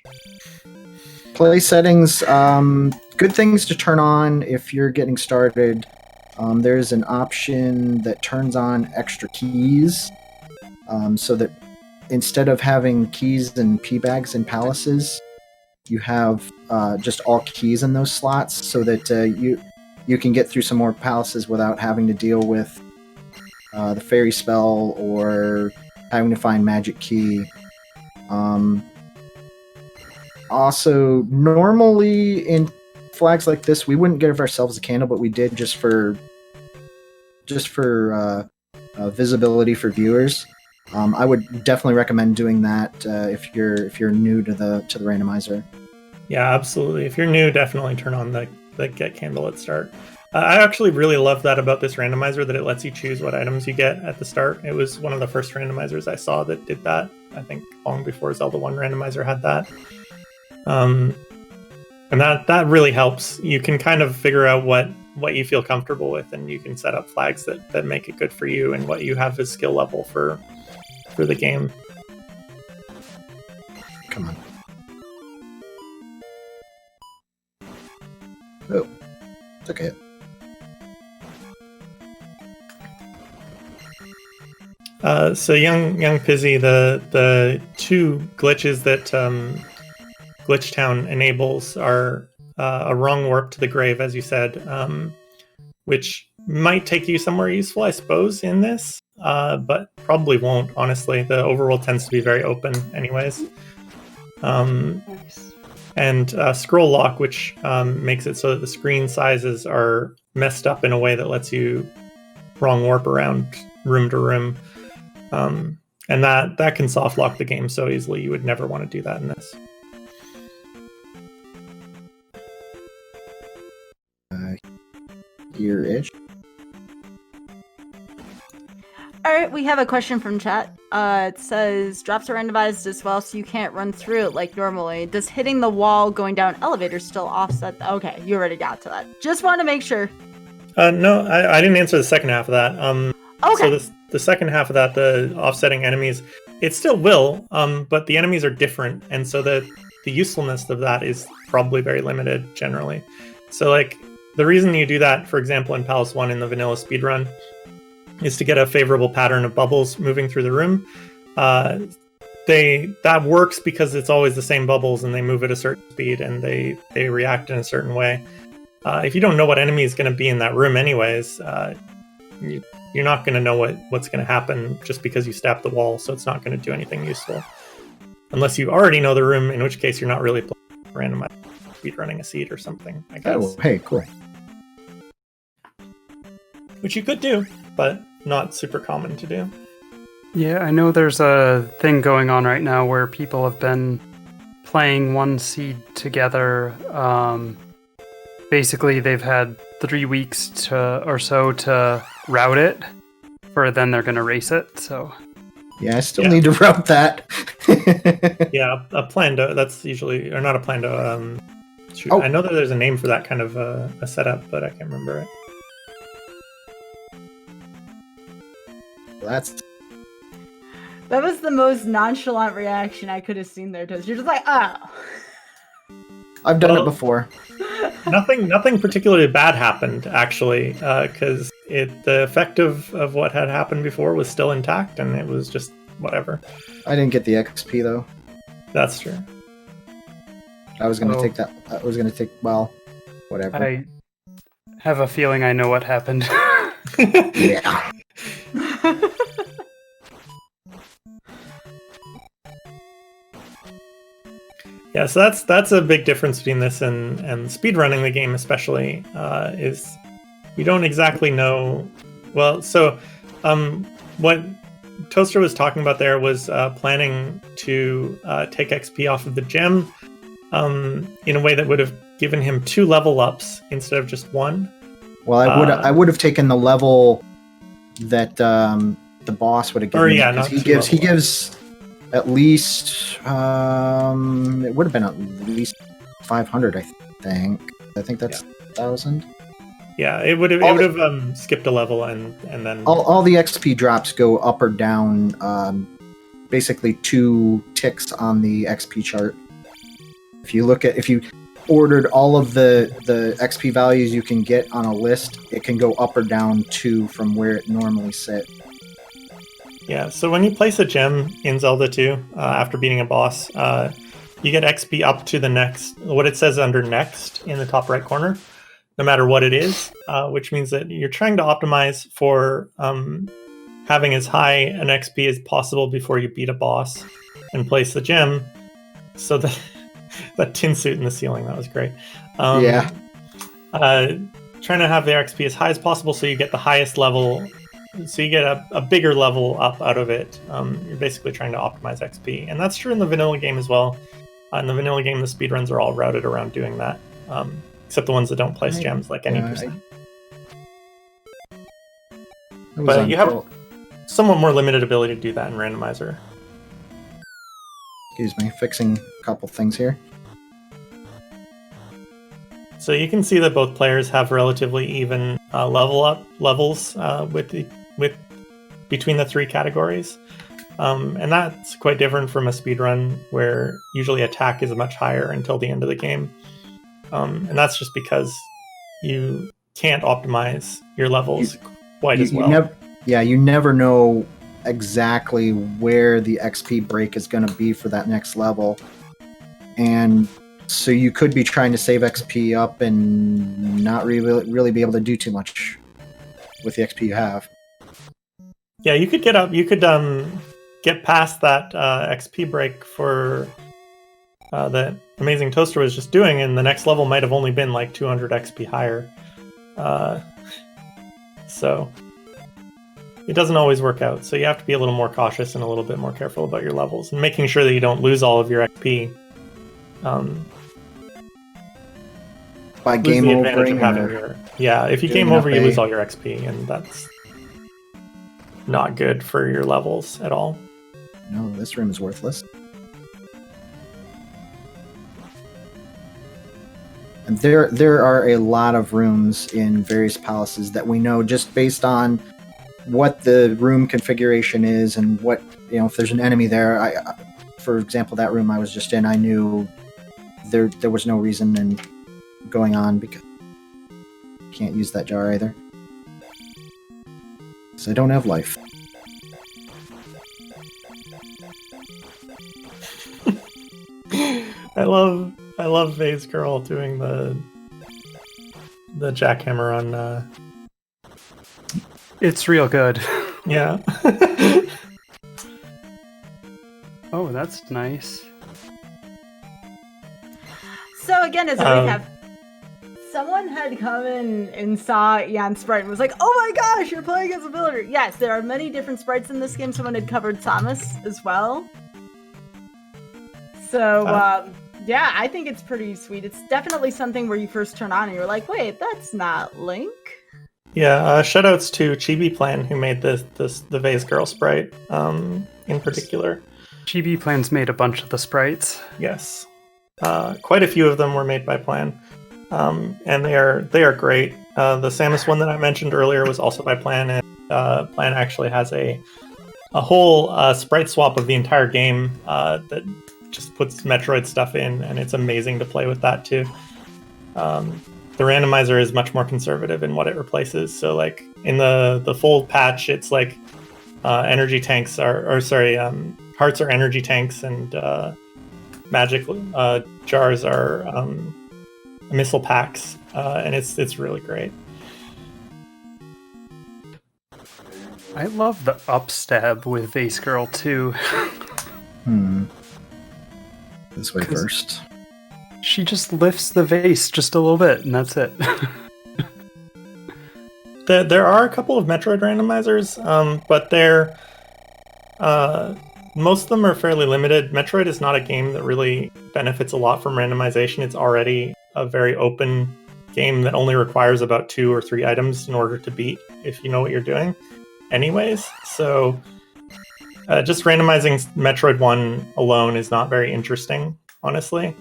Play settings, good things to turn on if you're getting started. There's an option that turns on extra keys, so that instead of having keys and P bags in palaces, you have just all keys in those slots, so that you can get through some more palaces without having to deal with the fairy spell or having to find magic key. Also, normally in flags like this, we wouldn't give ourselves a candle, but we did just for visibility for viewers. I would definitely recommend doing that if you're new to the randomizer. Yeah, absolutely. If you're new, definitely turn on the get candle at start. I actually really love that about this randomizer, that it lets you choose what items you get at the start. It was one of the first randomizers I saw that did that. I think long before Zelda 1 randomizer had that. And that really helps. You can kind of figure out what you feel comfortable with, and you can set up flags that make it good for you and what you have as skill level for the game. Come on. Oh, it's okay. So young Pizzy, the two glitches that Glitch Town enables are a wrong warp to the grave, as you said, which might take you somewhere useful, I suppose, in this, but probably won't, honestly. The overworld tends to be very open anyways. Nice. And scroll lock, which makes it so that the screen sizes are messed up in a way that lets you wrong warp around room to room. And that can soft lock the game so easily. You would never want to do that in this. Here-ish. All right, we have a question from chat. It says, drops are randomized as well, so you can't run through it like normally. Does hitting the wall going down elevators still offset? Okay, you already got to that. Just want to make sure. No, I didn't answer the second half of that. Okay. So the second half of that, the offsetting enemies, it still will, but the enemies are different, and so the usefulness of that is probably very limited generally. So like, the reason you do that, for example, in Palace 1 in the vanilla speedrun, is to get a favorable pattern of bubbles moving through the room. That works because it's always the same bubbles and they move at a certain speed and they react in a certain way. If you don't know what enemy is going to be in that room anyways, you're not going to know what's going to happen just because you step the wall, so it's not going to do anything useful. Unless you already know the room, in which case you're not really playing randomized speedrunning a seed or something, I guess. Oh, hey, cool. Which you could do, but not super common to do. Yeah, I know there's a thing going on right now where people have been playing one seed together. Basically, they've had 3 weeks or so to route it, for then they're going to race it. So yeah, I still need to route that. Yeah, a plando. That's usually, or not a plando. I know that there's a name for that kind of a setup, but I can't remember it. That was the most nonchalant reaction I could have seen there, Toast. You're just like, oh. I've done it before. Nothing particularly bad happened, actually, because the effect of what had happened before was still intact, and it was just whatever. I didn't get the XP, though. That's true. I was going to take that. I was going to take, well, whatever. I have a feeling I know what happened. Yeah. Yeah, so that's a big difference between this and speedrunning the game, especially, is you don't exactly know. Well, so what Toaster was talking about there was planning to take XP off of the gem in a way that would have given him 2 level ups instead of just 1. Well, I would have taken the level that the boss would have given. Or yeah, me, not he gives at least it would have been at least 500, I think. I think that's 1,000. Yeah, it would have skipped a level and then all the XP drops go up or down, basically 2 ticks on the XP chart. If you ordered all of the XP values you can get on a list, it can go up or down 2 from where it normally sit. Yeah, so when you place a gem in Zelda 2, after beating a boss, you get XP up to the next, what it says under next in the top right corner, no matter what it is, which means that you're trying to optimize for having as high an XP as possible before you beat a boss and place the gem. So that tin suit in the ceiling, that was great. Yeah. Trying to have the XP as high as possible so you get the highest level, so you get a bigger level up out of it. You're basically trying to optimize XP. And that's true in the vanilla game as well. In the vanilla game, the speedruns are all routed around doing that, except the ones that don't place gems, like any percent. But you have somewhat more limited ability to do that in Randomizer. Excuse me, fixing a couple things here. So you can see that both players have relatively even levels between the 3 categories. And that's quite different from a speedrun where usually attack is much higher until the end of the game. And that's just because you can't optimize your levels quite as well. You never know exactly where the XP break is going to be for that next level. And so you could be trying to save XP up and not really be able to do too much with the XP you have. Yeah, you could get past that XP break for that Amazing Toaster was just doing, and the next level might have only been like 200 XP higher. So it doesn't always work out. So you have to be a little more cautious and a little bit more careful about your levels and making sure that you don't lose all of your XP. By game overing? If you game over, you lose all your XP, and that's not good for your levels at all. No, this room is worthless. And there are a lot of rooms in various palaces that we know just based on what the room configuration is and what, if there's an enemy there. For example, that room I was just in, I knew there was no reason in going on because I can't use that jar either. So I don't have life. I love Vase Girl doing the jackhammer on. It's real good. Yeah. Oh, that's nice. So again, as a recap, someone had come in and saw Jan's sprite and was like, "Oh my gosh, you're playing as a villager!" Yes, there are many different sprites in this game. Someone had covered Samus as well. So yeah, I think it's pretty sweet. It's definitely something where you first turn on and you're like, "Wait, that's not Link." Yeah, shoutouts to Chibi Plan who made the Vase Girl sprite in particular. Chibi Plan's made a bunch of the sprites. Yes, quite a few of them were made by Plan, and they are great. The Samus one that I mentioned earlier was also by Plan, and Plan actually has a whole sprite swap of the entire game that just puts Metroid stuff in, and it's amazing to play with that too. The randomizer is much more conservative in what it replaces. So like in the full patch, it's like energy tanks hearts are energy tanks, and magic jars are missile packs, and it's really great. I love the upstab with Vase Girl too. This way first. She just lifts the vase just a little bit, and that's it. There are a couple of Metroid randomizers, but they're most of them are fairly limited. Metroid is not a game that really benefits a lot from randomization. It's already a very open game that only requires about 2 or 3 items in order to beat if you know what you're doing anyways. So just randomizing Metroid 1 alone is not very interesting, honestly.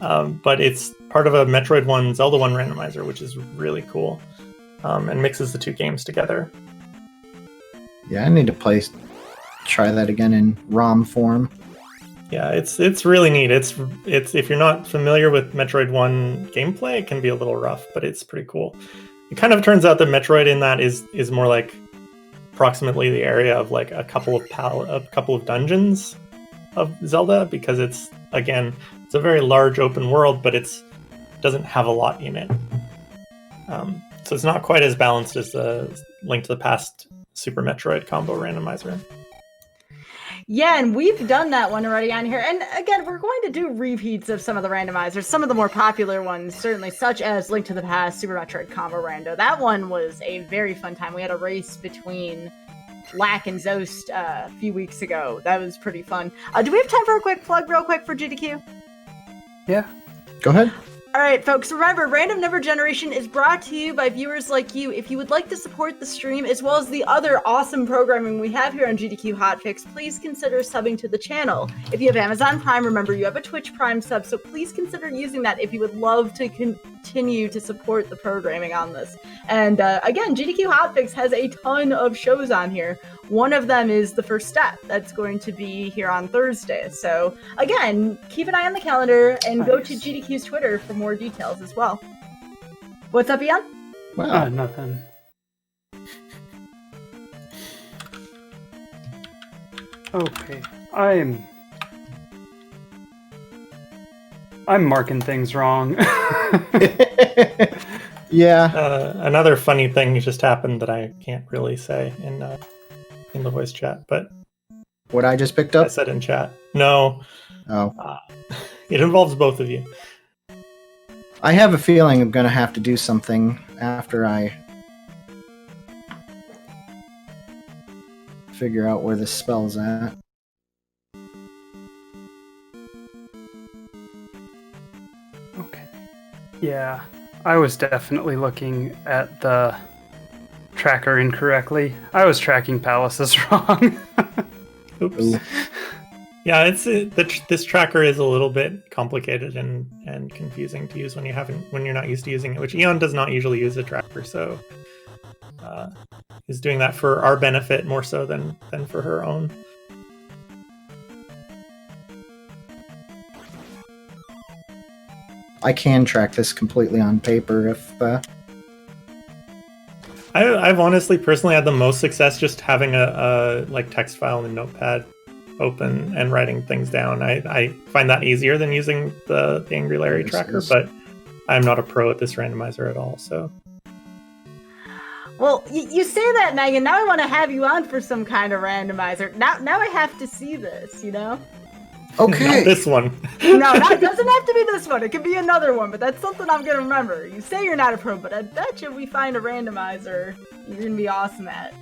But it's part of a Metroid 1 Zelda 1 randomizer, which is really cool, and mixes the 2 games together. Yeah, I need to try that again in ROM form. Yeah, it's really neat. It's if you're not familiar with Metroid 1 gameplay, it can be a little rough, but it's pretty cool. It kind of turns out that Metroid in that is more like approximately the area of like a couple of dungeons of Zelda, because it's a very large open world, but it doesn't have a lot in it. So it's not quite as balanced as the Link to the Past Super Metroid combo randomizer. Yeah, and we've done that one already on here. And again, we're going to do repeats of some of the randomizers, some of the more popular ones, certainly, such as Link to the Past, Super Metroid Combo Rando. That one was a very fun time. We had a race between Lack and Zost a few weeks ago. That was pretty fun. Do we have time for a quick plug real quick for GDQ? Yeah. Go ahead. All right, folks, remember, Random Number Generation is brought to you by viewers like you. If you would like to support the stream, as well as the other awesome programming we have here on GDQ Hotfix, please consider subbing to the channel. If you have Amazon Prime, remember, you have a Twitch Prime sub, so please consider using that if you would love to continue to support the programming on this. And again, GDQ Hotfix has a ton of shows on here. One of them is The First Step. That's going to be here on Thursday. So again, keep an eye on the calendar and go to GDQ's Twitter for more details as well. What's up, Ian? Wow. Nothing. Okay, I'm marking things wrong. Yeah. Another funny thing just happened that I can't really say in the voice chat, but What I just picked I up? said in chat. No, Oh. it involves both of you. I have a feeling I'm going to have to do something after I figure out where this spell's at. Okay. Yeah, I was definitely looking at the tracker incorrectly. I was tracking palaces wrong. Oops. Ooh. Yeah, this tracker is a little bit complicated and confusing to use when you're not used to using it. Which Eon does not usually use a tracker, so is doing that for our benefit more so than for her own. I can track this completely on paper if... I've honestly personally had the most success just having a like text file in Notepad open and writing things down. I find that easier than using the Angry Larry tracker, but I'm not a pro at this randomizer at all, so... Well, you say that, Megan. Now I want to have you on for some kind of randomizer. Now I have to see this, you know? Okay. Not this one. No, it doesn't have to be this one. It could be another one, but that's something I'm going to remember. You say you're not a pro, but I bet you if we find a randomizer, you're going to be awesome at.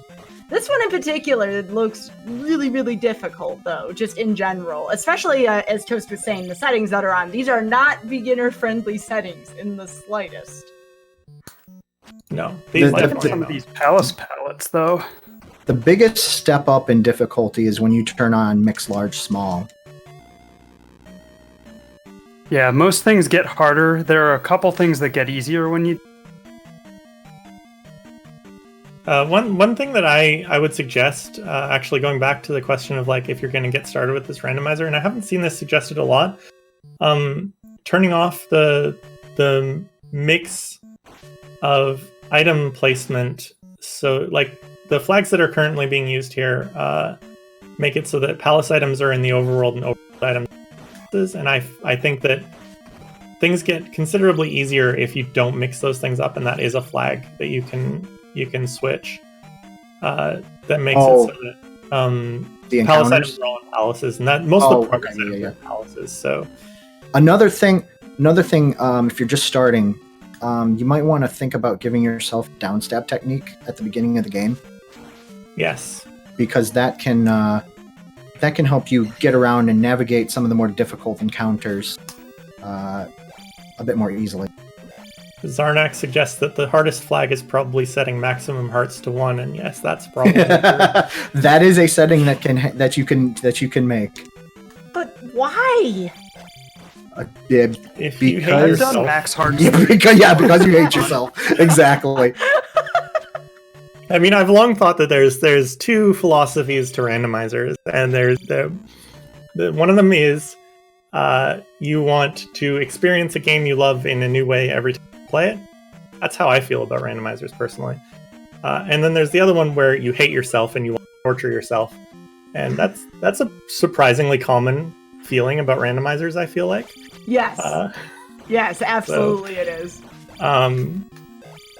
This one in particular, it looks really, really difficult, though, just in general. Especially, as Toast was saying, the settings that are on. These are not beginner-friendly settings in the slightest. No. Some of these palace palettes, though. The biggest step up in difficulty is when you turn on mix large small. Yeah, most things get harder. There are a couple things that get easier when you... One thing that I would suggest, actually going back to the question of like if you're going to get started with this randomizer, and I haven't seen this suggested a lot, turning off the mix of item placement. So like the flags that are currently being used here make it so that palace items are in the overworld and overworld items. And I think that things get considerably easier if you don't mix those things up, and that is a flag that you can switch. That makes it so that the palace encounters? items are all in palaces, and that most of the progress items are in palaces. So Another thing, if you're just starting, you might want to think about giving yourself downstab technique at the beginning of the game, yes, because that can help you get around and navigate some of the more difficult encounters a a bit more easily. Zarnak suggests that the hardest flag is probably setting maximum hearts to 1, and yes, that's probably true. That is a setting that you can make. But why? If you hate I've yourself, done max hard. Because you hate yourself. Exactly. I mean, I've long thought that there's two philosophies to randomizers, and there's the one of them is you want to experience a game you love in a new way every time you play it. That's how I feel about randomizers personally. And then there's the other one where you hate yourself and you want to torture yourself, and that's a surprisingly common feeling about randomizers, I feel like. Yes. Yes, absolutely it is.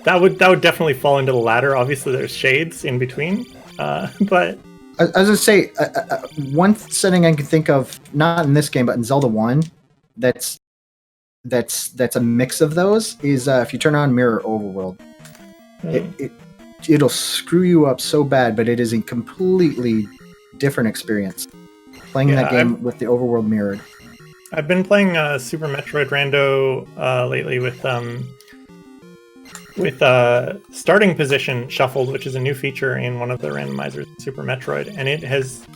That would definitely fall into the latter. Obviously, there's shades in between, but as I say, one setting I can think of, not in this game, but in Zelda 1, that's a mix of those, is if you turn on Mirror Overworld. It'll screw you up so bad, but it is a completely different experience. Playing that game with the overworld mirrored. I've been playing Super Metroid Rando lately with starting position shuffled, which is a new feature in one of the randomizers in Super Metroid, and it has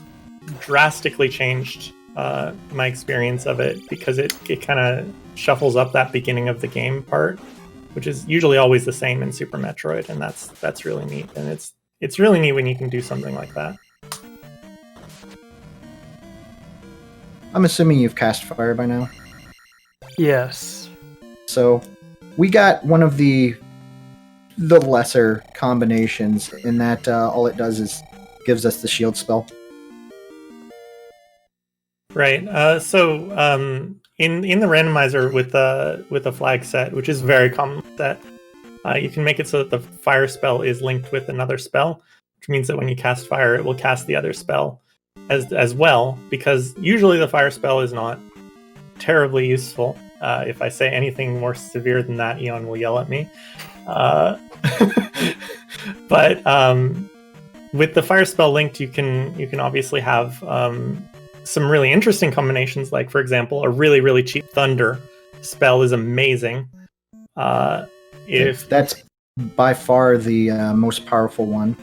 drastically changed my experience of it, because it kind of shuffles up that beginning of the game part, which is usually always the same in Super Metroid, and that's really neat. And it's really neat when you can do something like that. I'm assuming you've cast fire by now. Yes. So we got one of the lesser combinations in that all it does is gives us the shield spell. Right. So in the randomizer with a flag set, which is very common set, you can make it so that the fire spell is linked with another spell, which means that when you cast fire, it will cast the other spell as well, because usually the fire spell is not terribly useful. If I say anything more severe than that, Eon will yell at me. But with the fire spell linked, you can obviously have some really interesting combinations. Like, for example, a really, really cheap thunder spell is amazing. If that's by far the most powerful one.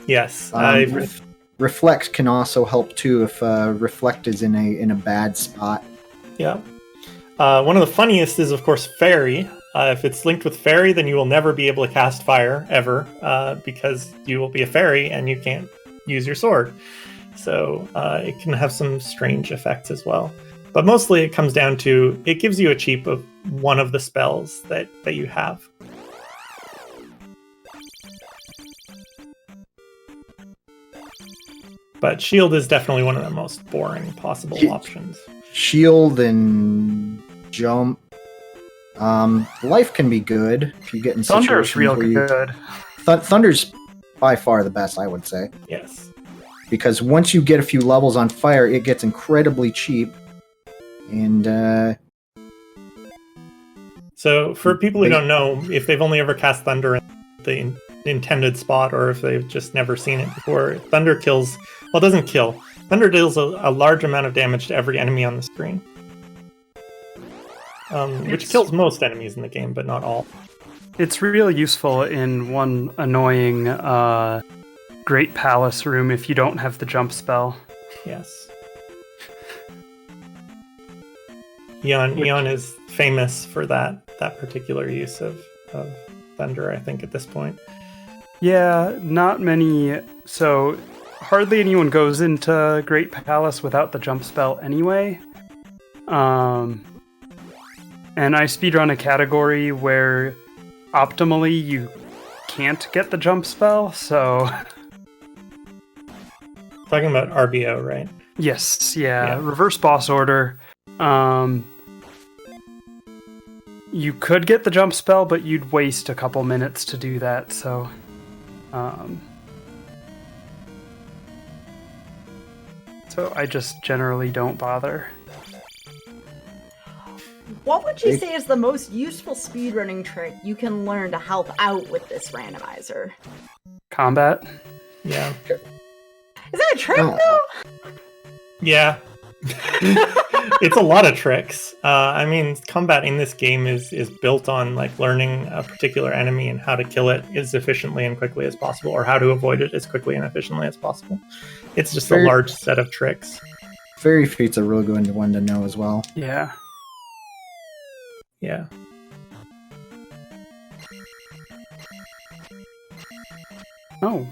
Yes. Reflect can also help too if Reflect is in a bad spot. Yeah. One of the funniest is, of course, Fairy. If it's linked with Fairy, then you will never be able to cast fire ever, because you will be a fairy and you can't use your sword. So it can have some strange effects as well. But mostly it comes down to, it gives you a cheap of one of the spells that you have. But shield is definitely one of the most boring possible options. Shield and jump. Life can be good if you get in Thunder's situations real where you... good. Thunder's by far the best, I would say. Yes. Because once you get a few levels on fire, it gets incredibly cheap. And so for people who don't know, if they've only ever cast Thunder in the intended spot, or if they've just never seen it before, Thunder kills... Well, it doesn't kill. Thunder deals a large amount of damage to every enemy on the screen. Which kills most enemies in the game, but not all. It's really useful in one annoying Great Palace room if you don't have the jump spell. Yes. Eon is famous for that particular use of Thunder, I think, at this point. Yeah, not many... So, hardly anyone goes into Great Palace without the jump spell anyway. And I speedrun a category where optimally you can't get the jump spell, so... Talking about RBO, right? Yes, yeah. Reverse boss order. You could get the jump spell, but you'd waste a couple minutes to do that, so... So I just generally don't bother. What would you say is the most useful speedrunning trick you can learn to help out with this randomizer? Combat? Yeah. Is that a trick, though? Yeah. it's a lot of tricks. I mean, combat in this game is built on like learning a particular enemy and how to kill it as efficiently and quickly as possible, or how to avoid it as quickly and efficiently as possible. It's just a large set of tricks. Fairy Feet's a real good one to know as well. Yeah. Yeah. Oh.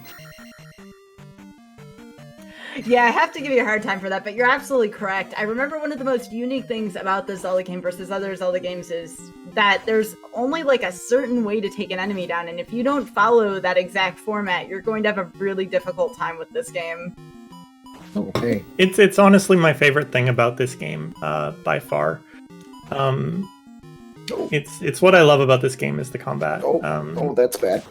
Yeah, I have to give you a hard time for that, but you're absolutely correct. I remember one of the most unique things about this Zelda game versus other Zelda games is that there's only like a certain way to take an enemy down, and if you don't follow that exact format, you're going to have a really difficult time with this game. Okay. It's honestly my favorite thing about this game, by far. It's what I love about this game is the combat. That's bad.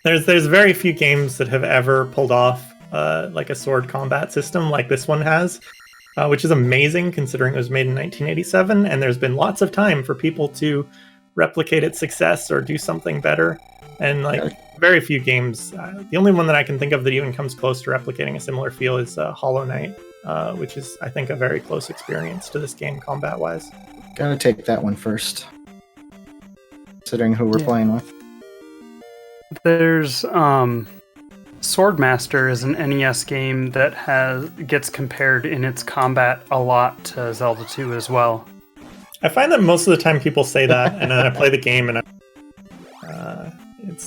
There's very few games that have ever pulled off like a sword combat system like this one has, which is amazing considering it was made in 1987, and there's been lots of time for people to replicate its success or do something better. And like very few games, the only one that I can think of that even comes close to replicating a similar feel is Hollow Knight, which is, I think, a very close experience to this game combat-wise. Gotta take that one first, considering who we're playing with. There's Swordmaster is an NES game that gets compared in its combat a lot to Zelda 2 as well. I find that most of the time people say that, and then I play the game and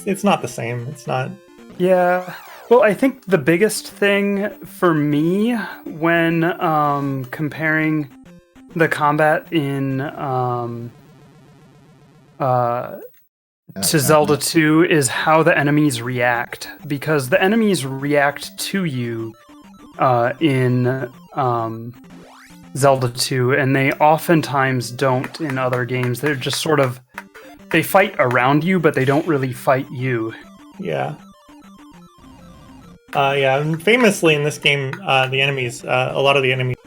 it's not the same. It's not. Yeah. Well, I think the biggest thing for me when comparing the combat in to Zelda 2 is how the enemies react, because the enemies react to you in Zelda 2, and they oftentimes don't in other games. They're just sort of, they fight around you, but they don't really fight you. Yeah. And famously in this game, the enemies, a lot of the enemies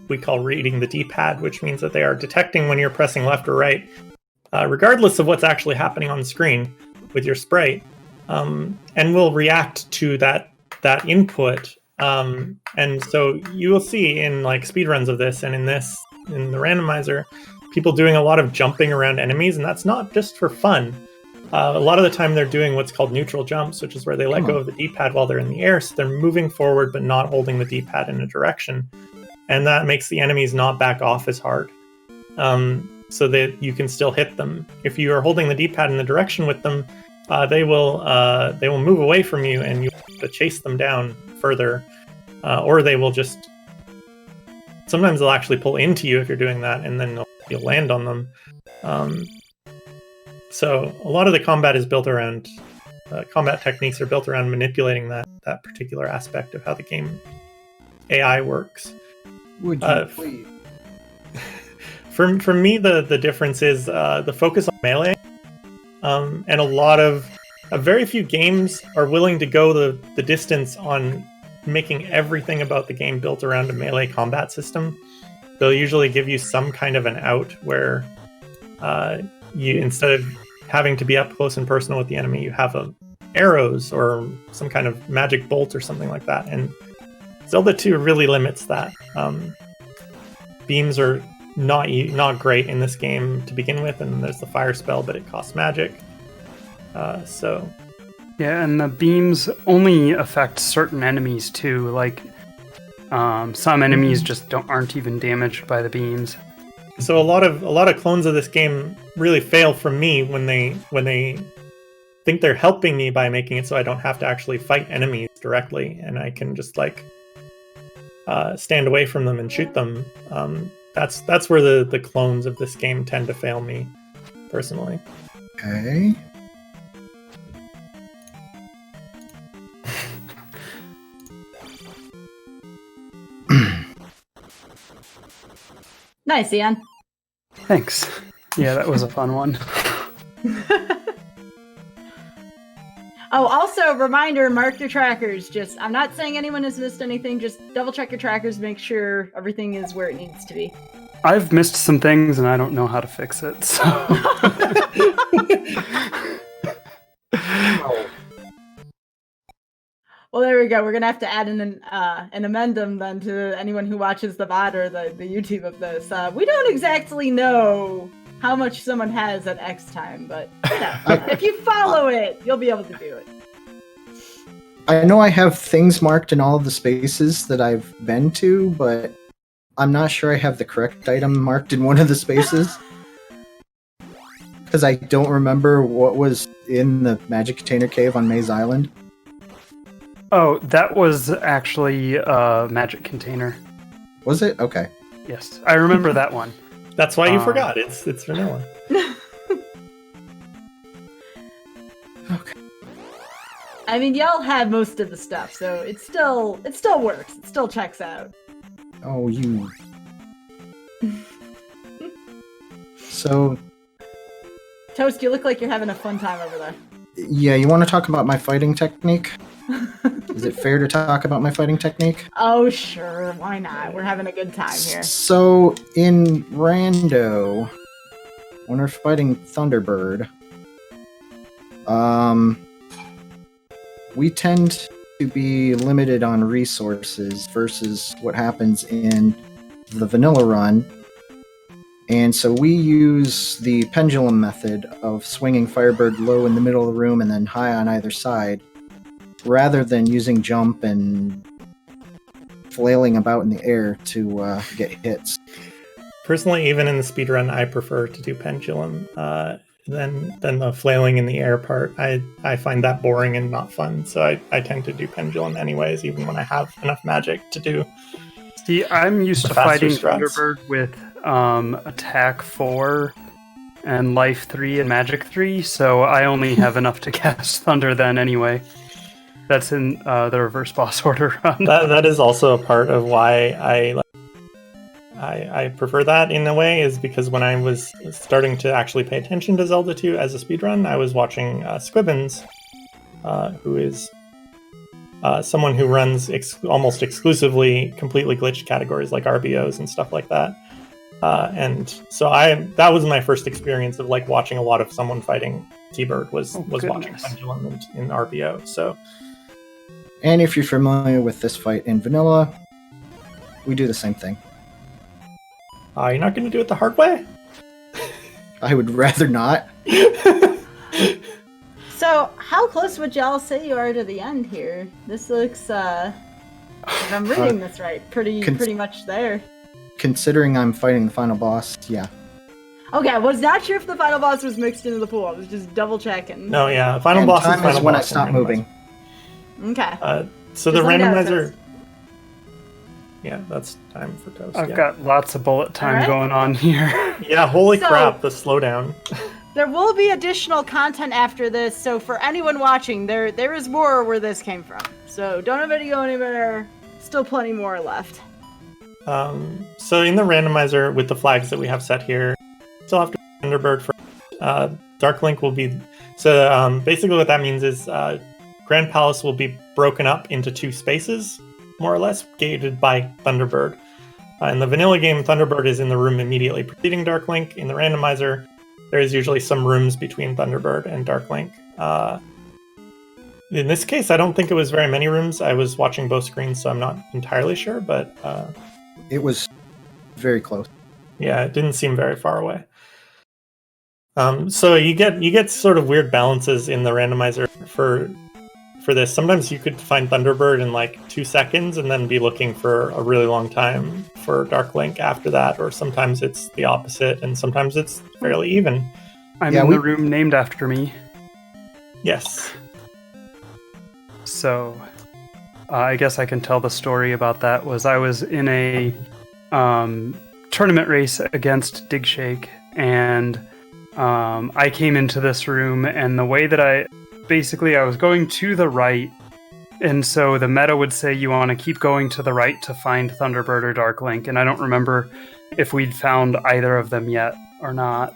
we call reading the D-pad, which means that they are detecting when you're pressing left or right, regardless of what's actually happening on the screen with your sprite, and will react to that input. And so you will see in like speedruns of this and in the randomizer, people doing a lot of jumping around enemies, and that's not just for fun. A lot of the time they're doing what's called neutral jumps, which is where they let go of the D-pad while they're in the air, so they're moving forward but not holding the D-pad in a direction. And that makes the enemies not back off as hard, so that you can still hit them. If you are holding the D-pad in the direction with them, they will move away from you, and you have to chase them down further, or they will just. Sometimes they'll actually pull into you if you're doing that, and then you'll land on them. So a lot of the combat is built around combat techniques are built around manipulating that particular aspect of how the game AI works. Would you please? For me, the difference is the focus on melee, and a very few games are willing to go the distance on making everything about the game built around a melee combat system. They'll usually give you some kind of an out where you, instead of having to be up close and personal with the enemy, you have arrows or some kind of magic bolt or something like that. And Zelda 2 really limits that. Beams are not great in this game to begin with, and there's the fire spell, but it costs magic. Yeah, and the beams only affect certain enemies too. Like some enemies just aren't even damaged by the beams. So a lot of clones of this game really fail from me when they think they're helping me by making it so I don't have to actually fight enemies directly, and I can just like stand away from them and shoot them. That's where the clones of this game tend to fail me, personally. Okay. Nice, Ian. Thanks. Yeah, that was a fun one. Oh, also, reminder, mark your trackers. I'm not saying anyone has missed anything, just double check your trackers, make sure everything is where it needs to be. I've missed some things and I don't know how to fix it, so... Well, there we go. We're gonna have to add an amendum then to anyone who watches the VOD or the YouTube of this. We don't exactly know how much someone has at X time, but you know, if you follow it, you'll be able to do it. I know I have things marked in all of the spaces that I've been to, but I'm not sure I have the correct item marked in one of the spaces. Because I don't remember what was in the Magic Container Cave on Maze Island. Oh, that was actually a magic container. Was it? Okay. Yes, I remember that one. That's why you forgot. It's vanilla. Okay. I mean, y'all have most of the stuff, so it still works. It still checks out. Oh, you. So. Toast, you look like you're having a fun time over there. Yeah, you want to talk about my fighting technique? Is it fair to talk about my fighting technique? Oh, sure. Why not? We're having a good time here. So, in Rando, when we're fighting Thunderbird, we tend to be limited on resources versus what happens in the vanilla run. And so we use the pendulum method of swinging Firebird low in the middle of the room and then high on either side, rather than using jump and flailing about in the air to get hits. Personally, even in the speedrun, I prefer to do pendulum than the flailing in the air part. I find that boring and not fun, so I tend to do pendulum anyways, even when I have enough magic to do. See, I'm used to faster fighting strats. Thunderbird with attack 4 and life 3 and magic 3, so I only have enough to cast Thunder then anyway. That's in the reverse boss order run. That is also a part of why I prefer that in a way, is because when I was starting to actually pay attention to Zelda 2 as a speedrun, I was watching Skybilz, who is someone who runs almost exclusively completely glitched categories like RBOs and stuff like that. And so that was my first experience of like watching a lot of someone fighting T-Bird was watching Pendulum in RBO. So, and if you're familiar with this fight in vanilla, we do the same thing. You're not going to do it the hard way? I would rather not. So, how close would y'all say you are to the end here? This looks, if I'm reading this right, pretty much there. Considering I'm fighting the final boss, yeah. Okay, I was not sure if the final boss was mixed into the pool. I was just double checking. No, yeah, final and boss time is final is when boss I stop moving. Okay. So the Just let me know, randomizer. Toast. Yeah, that's time for Toast. I've got lots of bullet time going on here. Yeah, holy So- crap, the slowdown. There will be additional content after this, so for anyone watching, there is more where this came from. So don't everybody go anywhere. Still plenty more left. So in the randomizer with the flags that we have set here, still have to Thunderbird for Dark Link will be. So basically, what that means is Grand Palace will be broken up into two spaces, more or less, gated by Thunderbird. In the vanilla game, Thunderbird is in the room immediately preceding Dark Link. In the randomizer, there is usually some rooms between Thunderbird and Dark Link. In this case, I don't think it was very many rooms. I was watching both screens, so I'm not entirely sure, but It was very close. yeah, it didn't seem very far away. So you get sort of weird balances in the randomizer for this. Sometimes you could find Thunderbird in like 2 seconds and then be looking for a really long time for Dark Link after that, or sometimes it's the opposite, and sometimes it's fairly even. I'm in the room named after me. Yes. So I guess I can tell the story about that. I was in a tournament race against Digshake, and I came into this room, and the way that I was going to the right, and so the meta would say you want to keep going to the right to find Thunderbird or Dark Link, and I don't remember if we'd found either of them yet or not.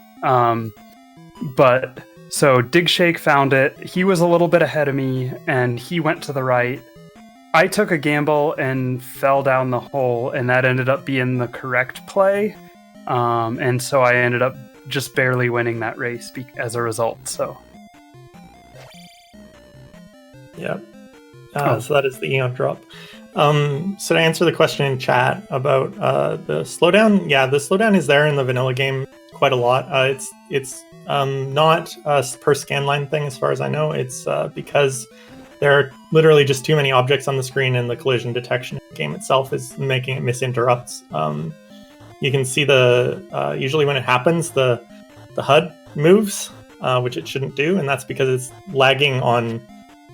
But so Digshake found it. He was a little bit ahead of me, and he went to the right. I took a gamble and fell down the hole, and that ended up being the correct play. And so I ended up just barely winning that race as a result. So, Yep. So that is the Eon drop. So to answer the question in chat about the slowdown, yeah, the slowdown is there in the vanilla game quite a lot. It's not a per scanline thing as far as I know. It's because there are literally just too many objects on the screen, and the collision detection game itself is making it miss interrupts. You can see usually when it happens, the HUD moves, which it shouldn't do, and that's because it's lagging on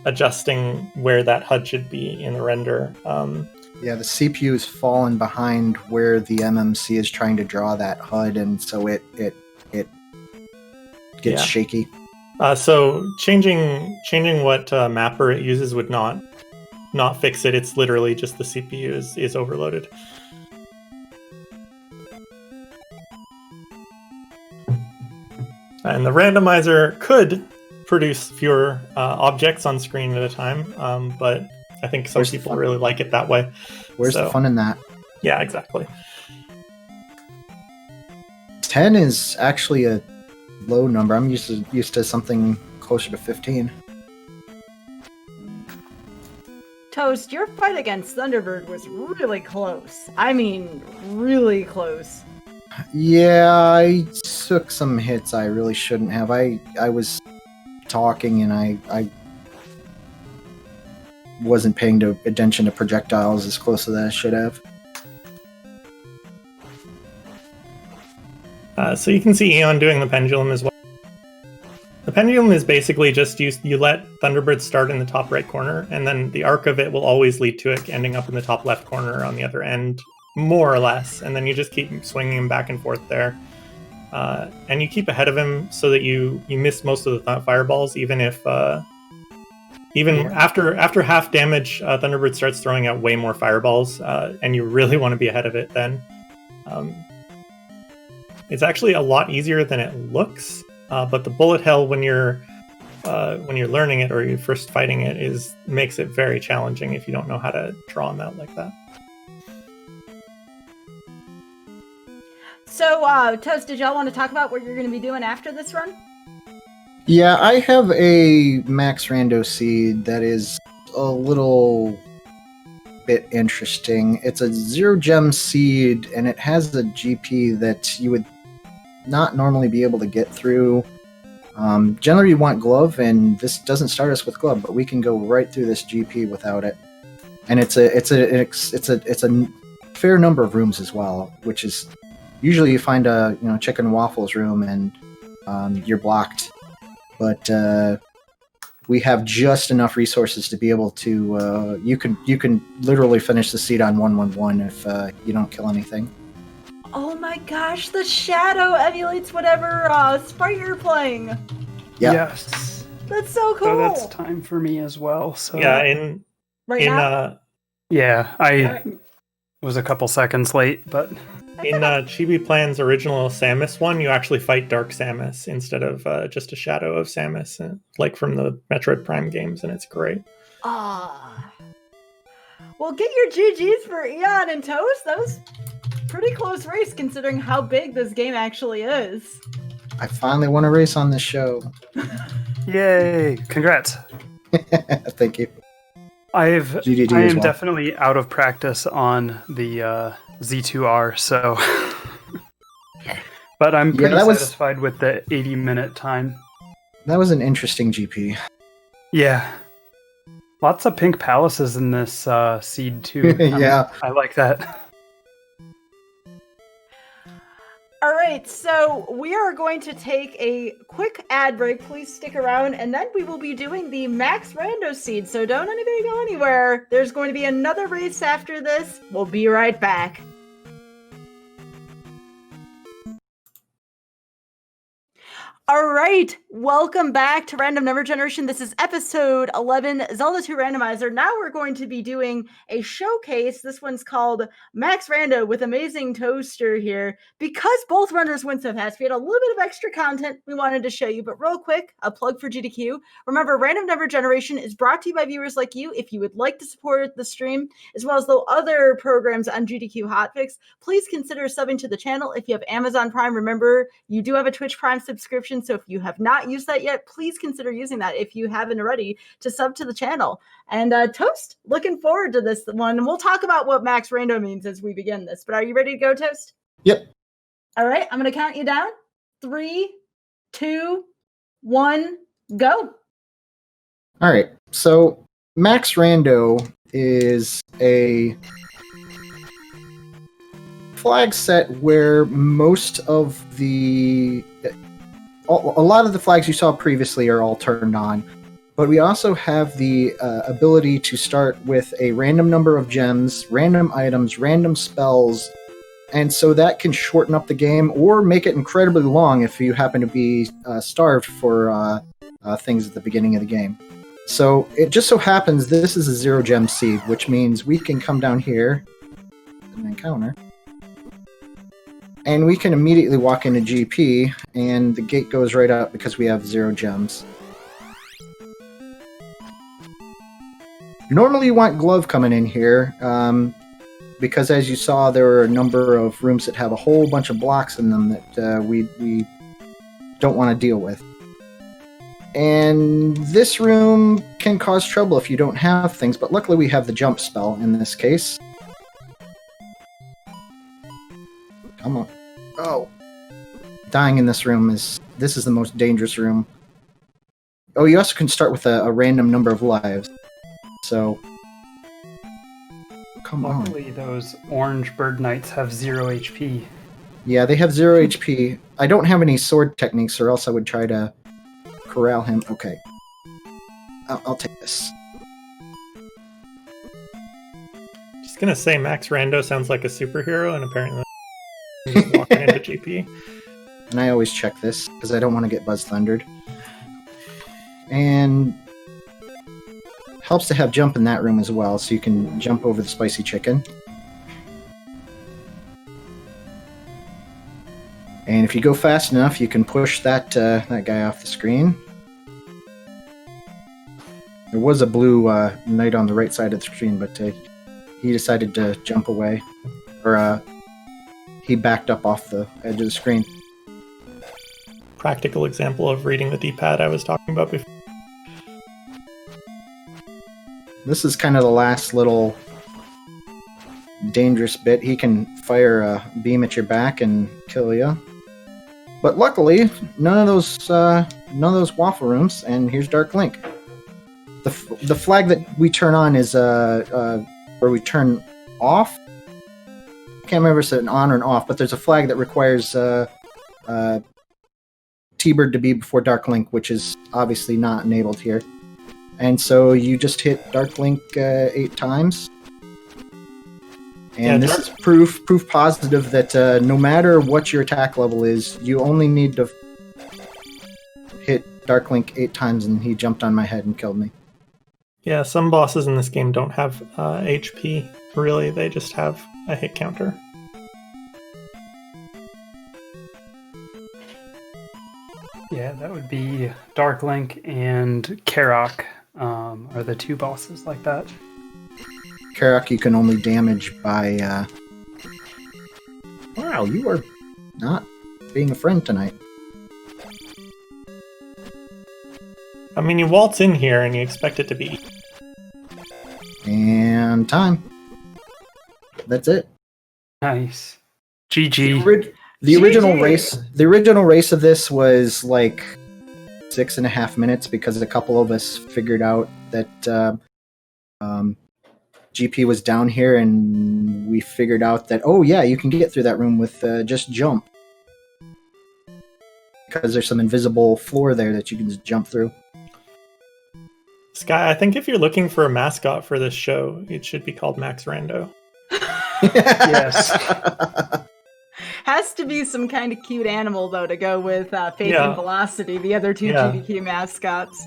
adjusting where that HUD should be in the render. Yeah, the CPU is fallen behind where the MMC is trying to draw that HUD, and so it gets shaky. So changing what mapper it uses would not fix it. It's literally just the CPU is overloaded. And the randomizer could produce fewer objects on screen at a time, but I think some people really like it that way. Where's the fun in that? Yeah, exactly. 10 is actually a low number. I'm used to something closer to 15. Toast, your fight against Thunderbird was really close. I mean, really close. Yeah, I took some hits I really shouldn't have. I was talking and I wasn't paying attention to projectiles as close as I should have. So you can see Eon doing the pendulum as well. The pendulum is basically just you let Thunderbird start in the top right corner, and then the arc of it will always lead to it ending up in the top left corner on the other end, more or less. And then you just keep swinging him back and forth there. And you keep ahead of him so that you miss most of the fireballs, even if after half damage, Thunderbird starts throwing out way more fireballs, and you really want to be ahead of it then. It's actually a lot easier than it looks, but the bullet hell when you're learning it or you're first fighting it makes it very challenging if you don't know how to draw them out like that. So, Toast, did y'all want to talk about what you're going to be doing after this run? Yeah, I have a max rando seed that is a little bit interesting. It's a 0 gem seed, and it has a GP that you would not normally be able to get through. Generally, you want glove, and this doesn't start us with glove, but we can go right through this GP without it. And it's a fair number of rooms as well, which is usually you find a chicken and waffles room and you're blocked. But we have just enough resources to be able to. You can literally finish the seed on 111 if you don't kill anything. Oh my gosh, the shadow emulates whatever sprite you're playing. Yeah. Yes. That's so cool. So that's time for me as well. So yeah, now? Yeah, I was a couple seconds late, but in Chibi Plan's original Samus one, you actually fight Dark Samus instead of just a shadow of Samus, like from the Metroid Prime games, and it's great. Well, get your GGs for Eon and Toast. That was pretty close race considering how big this game actually is. I finally won a race on this show. Yay! Congrats. Thank you. I GDD am as well. definitely out of practice on the Z2R, so but I'm pretty satisfied with the 80-minute time. That was an interesting GP. Yeah. Lots of pink palaces in this seed too. Yeah. I like that. All right, so we are going to take a quick ad break. Please stick around, and then we will be doing the Max Rando Seed, so don't anybody go anywhere. There's going to be another race after this. We'll be right back. All right, welcome back to Random Number Generation. This is episode 11, Zelda 2 Randomizer. Now we're going to be doing a showcase. This one's called Max Rando with Amazing Toaster here. Because both runners went so fast, we had a little bit of extra content we wanted to show you. But real quick, a plug for GDQ. Remember, Random Number Generation is brought to you by viewers like you. If you would like to support the stream, as well as the other programs on GDQ Hotfix, please consider subbing to the channel. If you have Amazon Prime, remember, you do have a Twitch Prime subscription, description. So if you have not used that yet, please consider using that if you haven't already to sub to the channel. And Toast, looking forward to this one. And we'll talk about what max rando means as we begin this. But are you ready to go, Toast? Yep. All right, I'm going to count you down. 3, 2, 1, go. All right. So max rando is a flag set where most of a lot of the flags you saw previously are all turned on, but we also have the ability to start with a random number of gems, random items, random spells, and so that can shorten up the game or make it incredibly long if you happen to be starved for things at the beginning of the game. So it just so happens this is a 0 gem seed, which means we can come down here and encounter. And we can immediately walk into GP, and the gate goes right up because we have 0 gems. Normally you want Glove coming in here, because as you saw, there are a number of rooms that have a whole bunch of blocks in them that we don't want to deal with. And this room can cause trouble if you don't have things, but luckily we have the jump spell in this case. Come on. Oh. Dying in this room is the most dangerous room. Oh, you also can start with a random number of lives. So, come on. Luckily, those orange bird knights have 0 HP. Yeah, they have 0 HP. I don't have any sword techniques, or else I would try to corral him. Okay. I'll take this. Just gonna say Max Rando sounds like a superhero, and apparently he's just walking into GP. And I always check this, because I don't want to get Buzz Thundered. And helps to have jump in that room as well, so you can jump over the spicy chicken. And if you go fast enough, you can push that guy off the screen. There was a blue knight on the right side of the screen, but he decided to jump away. Or he backed up off the edge of the screen. Practical example of reading the D-pad I was talking about before. This is kind of the last little dangerous bit. He can fire a beam at your back and kill you. But luckily, none of those waffle rooms. And here's Dark Link. The flag that we turn on is where we turn off. I can't remember if it's an on or an off, but there's a flag that requires T-Bird to be before Dark Link, which is obviously not enabled here. And so you just hit Dark Link 8 times. And this is proof positive that no matter what your attack level is, you only need to hit Dark Link 8 times, and he jumped on my head and killed me. Yeah, some bosses in this game don't have HP, really. They just have a hit counter. Yeah, that would be Dark Link and Karok are the 2 bosses like that. Karok you can only damage by... Wow, you are not being a friend tonight. I mean, you waltz in here and you expect it to be... And time. That's it. Nice. GG. The original GG. The original race of this was like 6.5 minutes because a couple of us figured out that GP was down here, and we figured out that, oh yeah, you can get through that room with just jump. Because there's some invisible floor there that you can just jump through. Sky, I think if you're looking for a mascot for this show, it should be called Max Rando. Yes. Has to be some kind of cute animal, though, to go with Faith and Velocity, the other 2 GDQ mascots.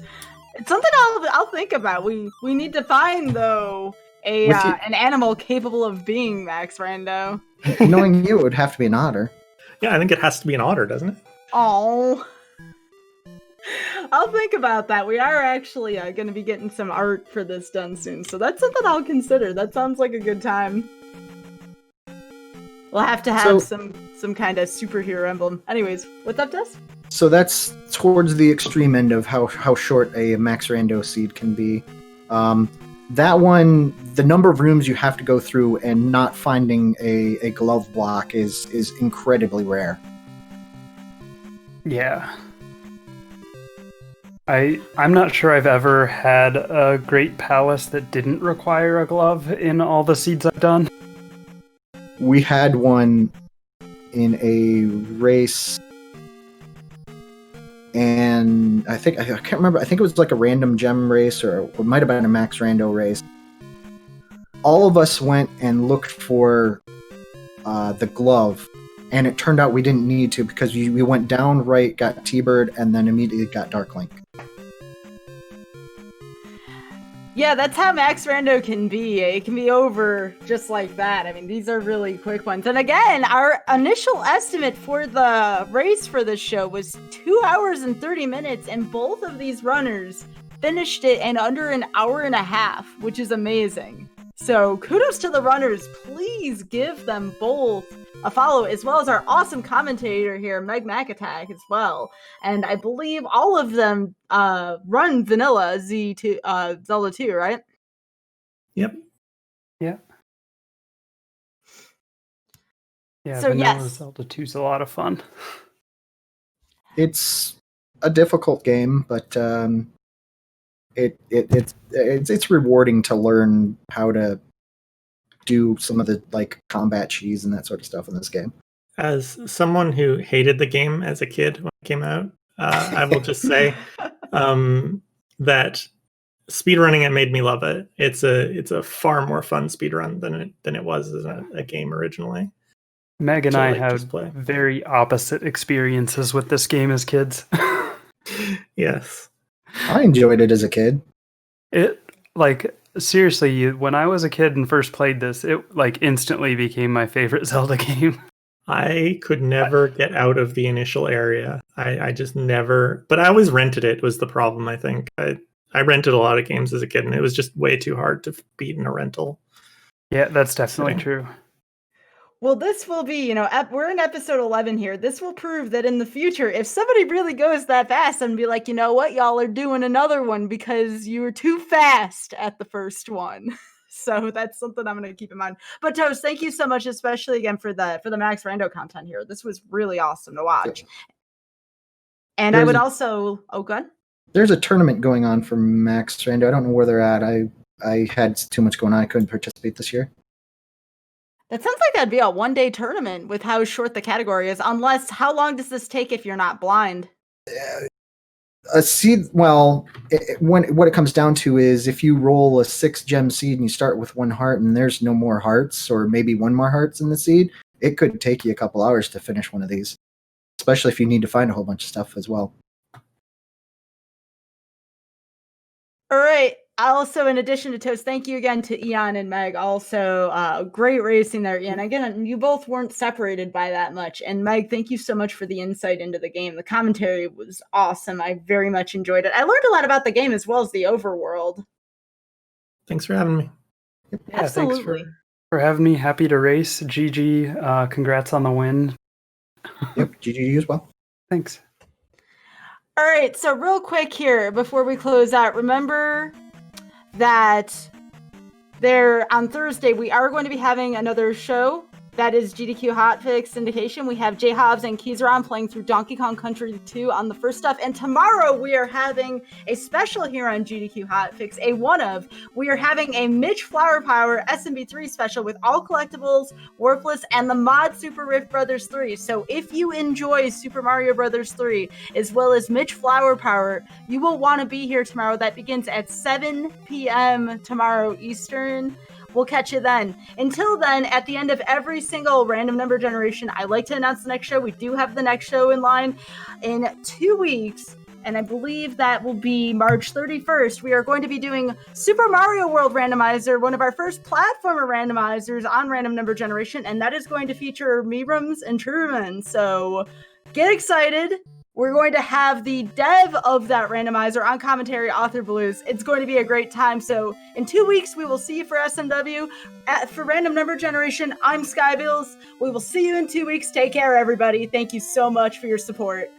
It's something I'll think about. We need to find, though, an animal capable of being Max Rando. Knowing you, it would have to be an otter. Yeah, I think it has to be an otter, doesn't it? Oh, I'll think about that. We are actually going to be getting some art for this done soon, so that's something I'll consider. That sounds like a good time. We'll have to have some kind of superhero emblem. Anyways, what's up, Tess? So that's towards the extreme end of how short a max rando seed can be. That one, the number of rooms you have to go through and not finding a glove block is incredibly rare. Yeah. I'm not sure I've ever had a Great Palace that didn't require a glove in all the seeds I've done. We had one in a race, and I can't remember. I think it was like a random gem race, or it might have been a max rando race. All of us went and looked for the glove, and it turned out we didn't need to because we went down right, got T-Bird, and then immediately got Dark Link. Yeah, that's how Max Rando can be. It can be over just like that. I mean, these are really quick ones. And again, our initial estimate for the race for this show was 2 hours and 30 minutes, and both of these runners finished it in under an hour and a half, which is amazing. So kudos to the runners. Please give them both a follow, as well as our awesome commentator here, Meg McAttack, as well. And I believe all of them run vanilla Zelda 2, right? Yep. Yeah. Yeah, So, vanilla yes. Zelda 2 is a lot of fun. It's a difficult game, but it's rewarding to learn how to do some of the like combat cheese and that sort of stuff in this game. As someone who hated the game as a kid when it came out, I will just say that speedrunning it made me love it. It's a far more fun speedrun than it was as a game originally. Meg and I had play. very opposite experiences with this game as kids. Yes. I enjoyed it as a kid. It, like, seriously, when I was a kid and first played this, it, like, instantly became my favorite Zelda game. I could never get out of the initial area. I just never... But I always rented it, was the problem, I think. I rented a lot of games as a kid, and it was just way too hard to beat in a rental. Yeah, that's definitely true. Well, this will be, we're in episode 11 here. This will prove that in the future, if somebody really goes that fast, I'm be like, you know what, y'all are doing another one because you were too fast at the first one. So that's something I'm going to keep in mind. But Toast, thank you so much, especially again for the Max Rando content here. This was really awesome to watch. And I would also, go ahead. There's a tournament going on for Max Rando. I don't know where they're at. I had too much going on. I couldn't participate this year. That sounds like that'd be a one-day tournament with how short the category is. Unless, how long does this take if you're not blind? A seed, what it comes down to is if you roll a 6-gem seed and you start with 1 heart and there's no more hearts, or maybe 1 more hearts in the seed, it could take you a couple hours to finish one of these, especially if you need to find a whole bunch of stuff as well. All right. Also, in addition to Toast, thank you again to Ian and Meg. Also, great racing there, Ian. Again, you both weren't separated by that much. And Meg, thank you so much for the insight into the game. The commentary was awesome. I very much enjoyed it. I learned a lot about the game as well as the overworld. Thanks for having me. Yeah, absolutely. Thanks for having me. Happy to race. GG. Congrats on the win. Yep, GG as well. Thanks. All right, so real quick here before we close out, remember that on Thursday we are going to be having another show. That is GDQ Hotfix syndication. We have J Hobbs and Keyzeron playing through Donkey Kong Country 2 on the first stuff. And tomorrow we are having a special here on GDQ Hotfix, we are having a Mitch Flower Power SMB3 special with all collectibles, Warpless, and the mod Super Rift Brothers 3. So if you enjoy Super Mario Brothers 3, as well as Mitch Flower Power, you will want to be here tomorrow. That begins at 7 p.m. tomorrow Eastern. We'll catch you then. Until then, at the end of every single random number generation, I like to announce the next show. We do have the next show in line in 2 weeks, and I believe that will be March 31st. We are going to be doing Super Mario World Randomizer, one of our first platformer randomizers on random number generation, and that is going to feature Meebrums and Truman. So get excited. We're going to have the dev of that randomizer on commentary, Author Blues. It's going to be a great time. So in 2 weeks, we will see you for SMW. For Random Number Generation, I'm Skybilz. We will see you in 2 weeks. Take care, everybody. Thank you so much for your support.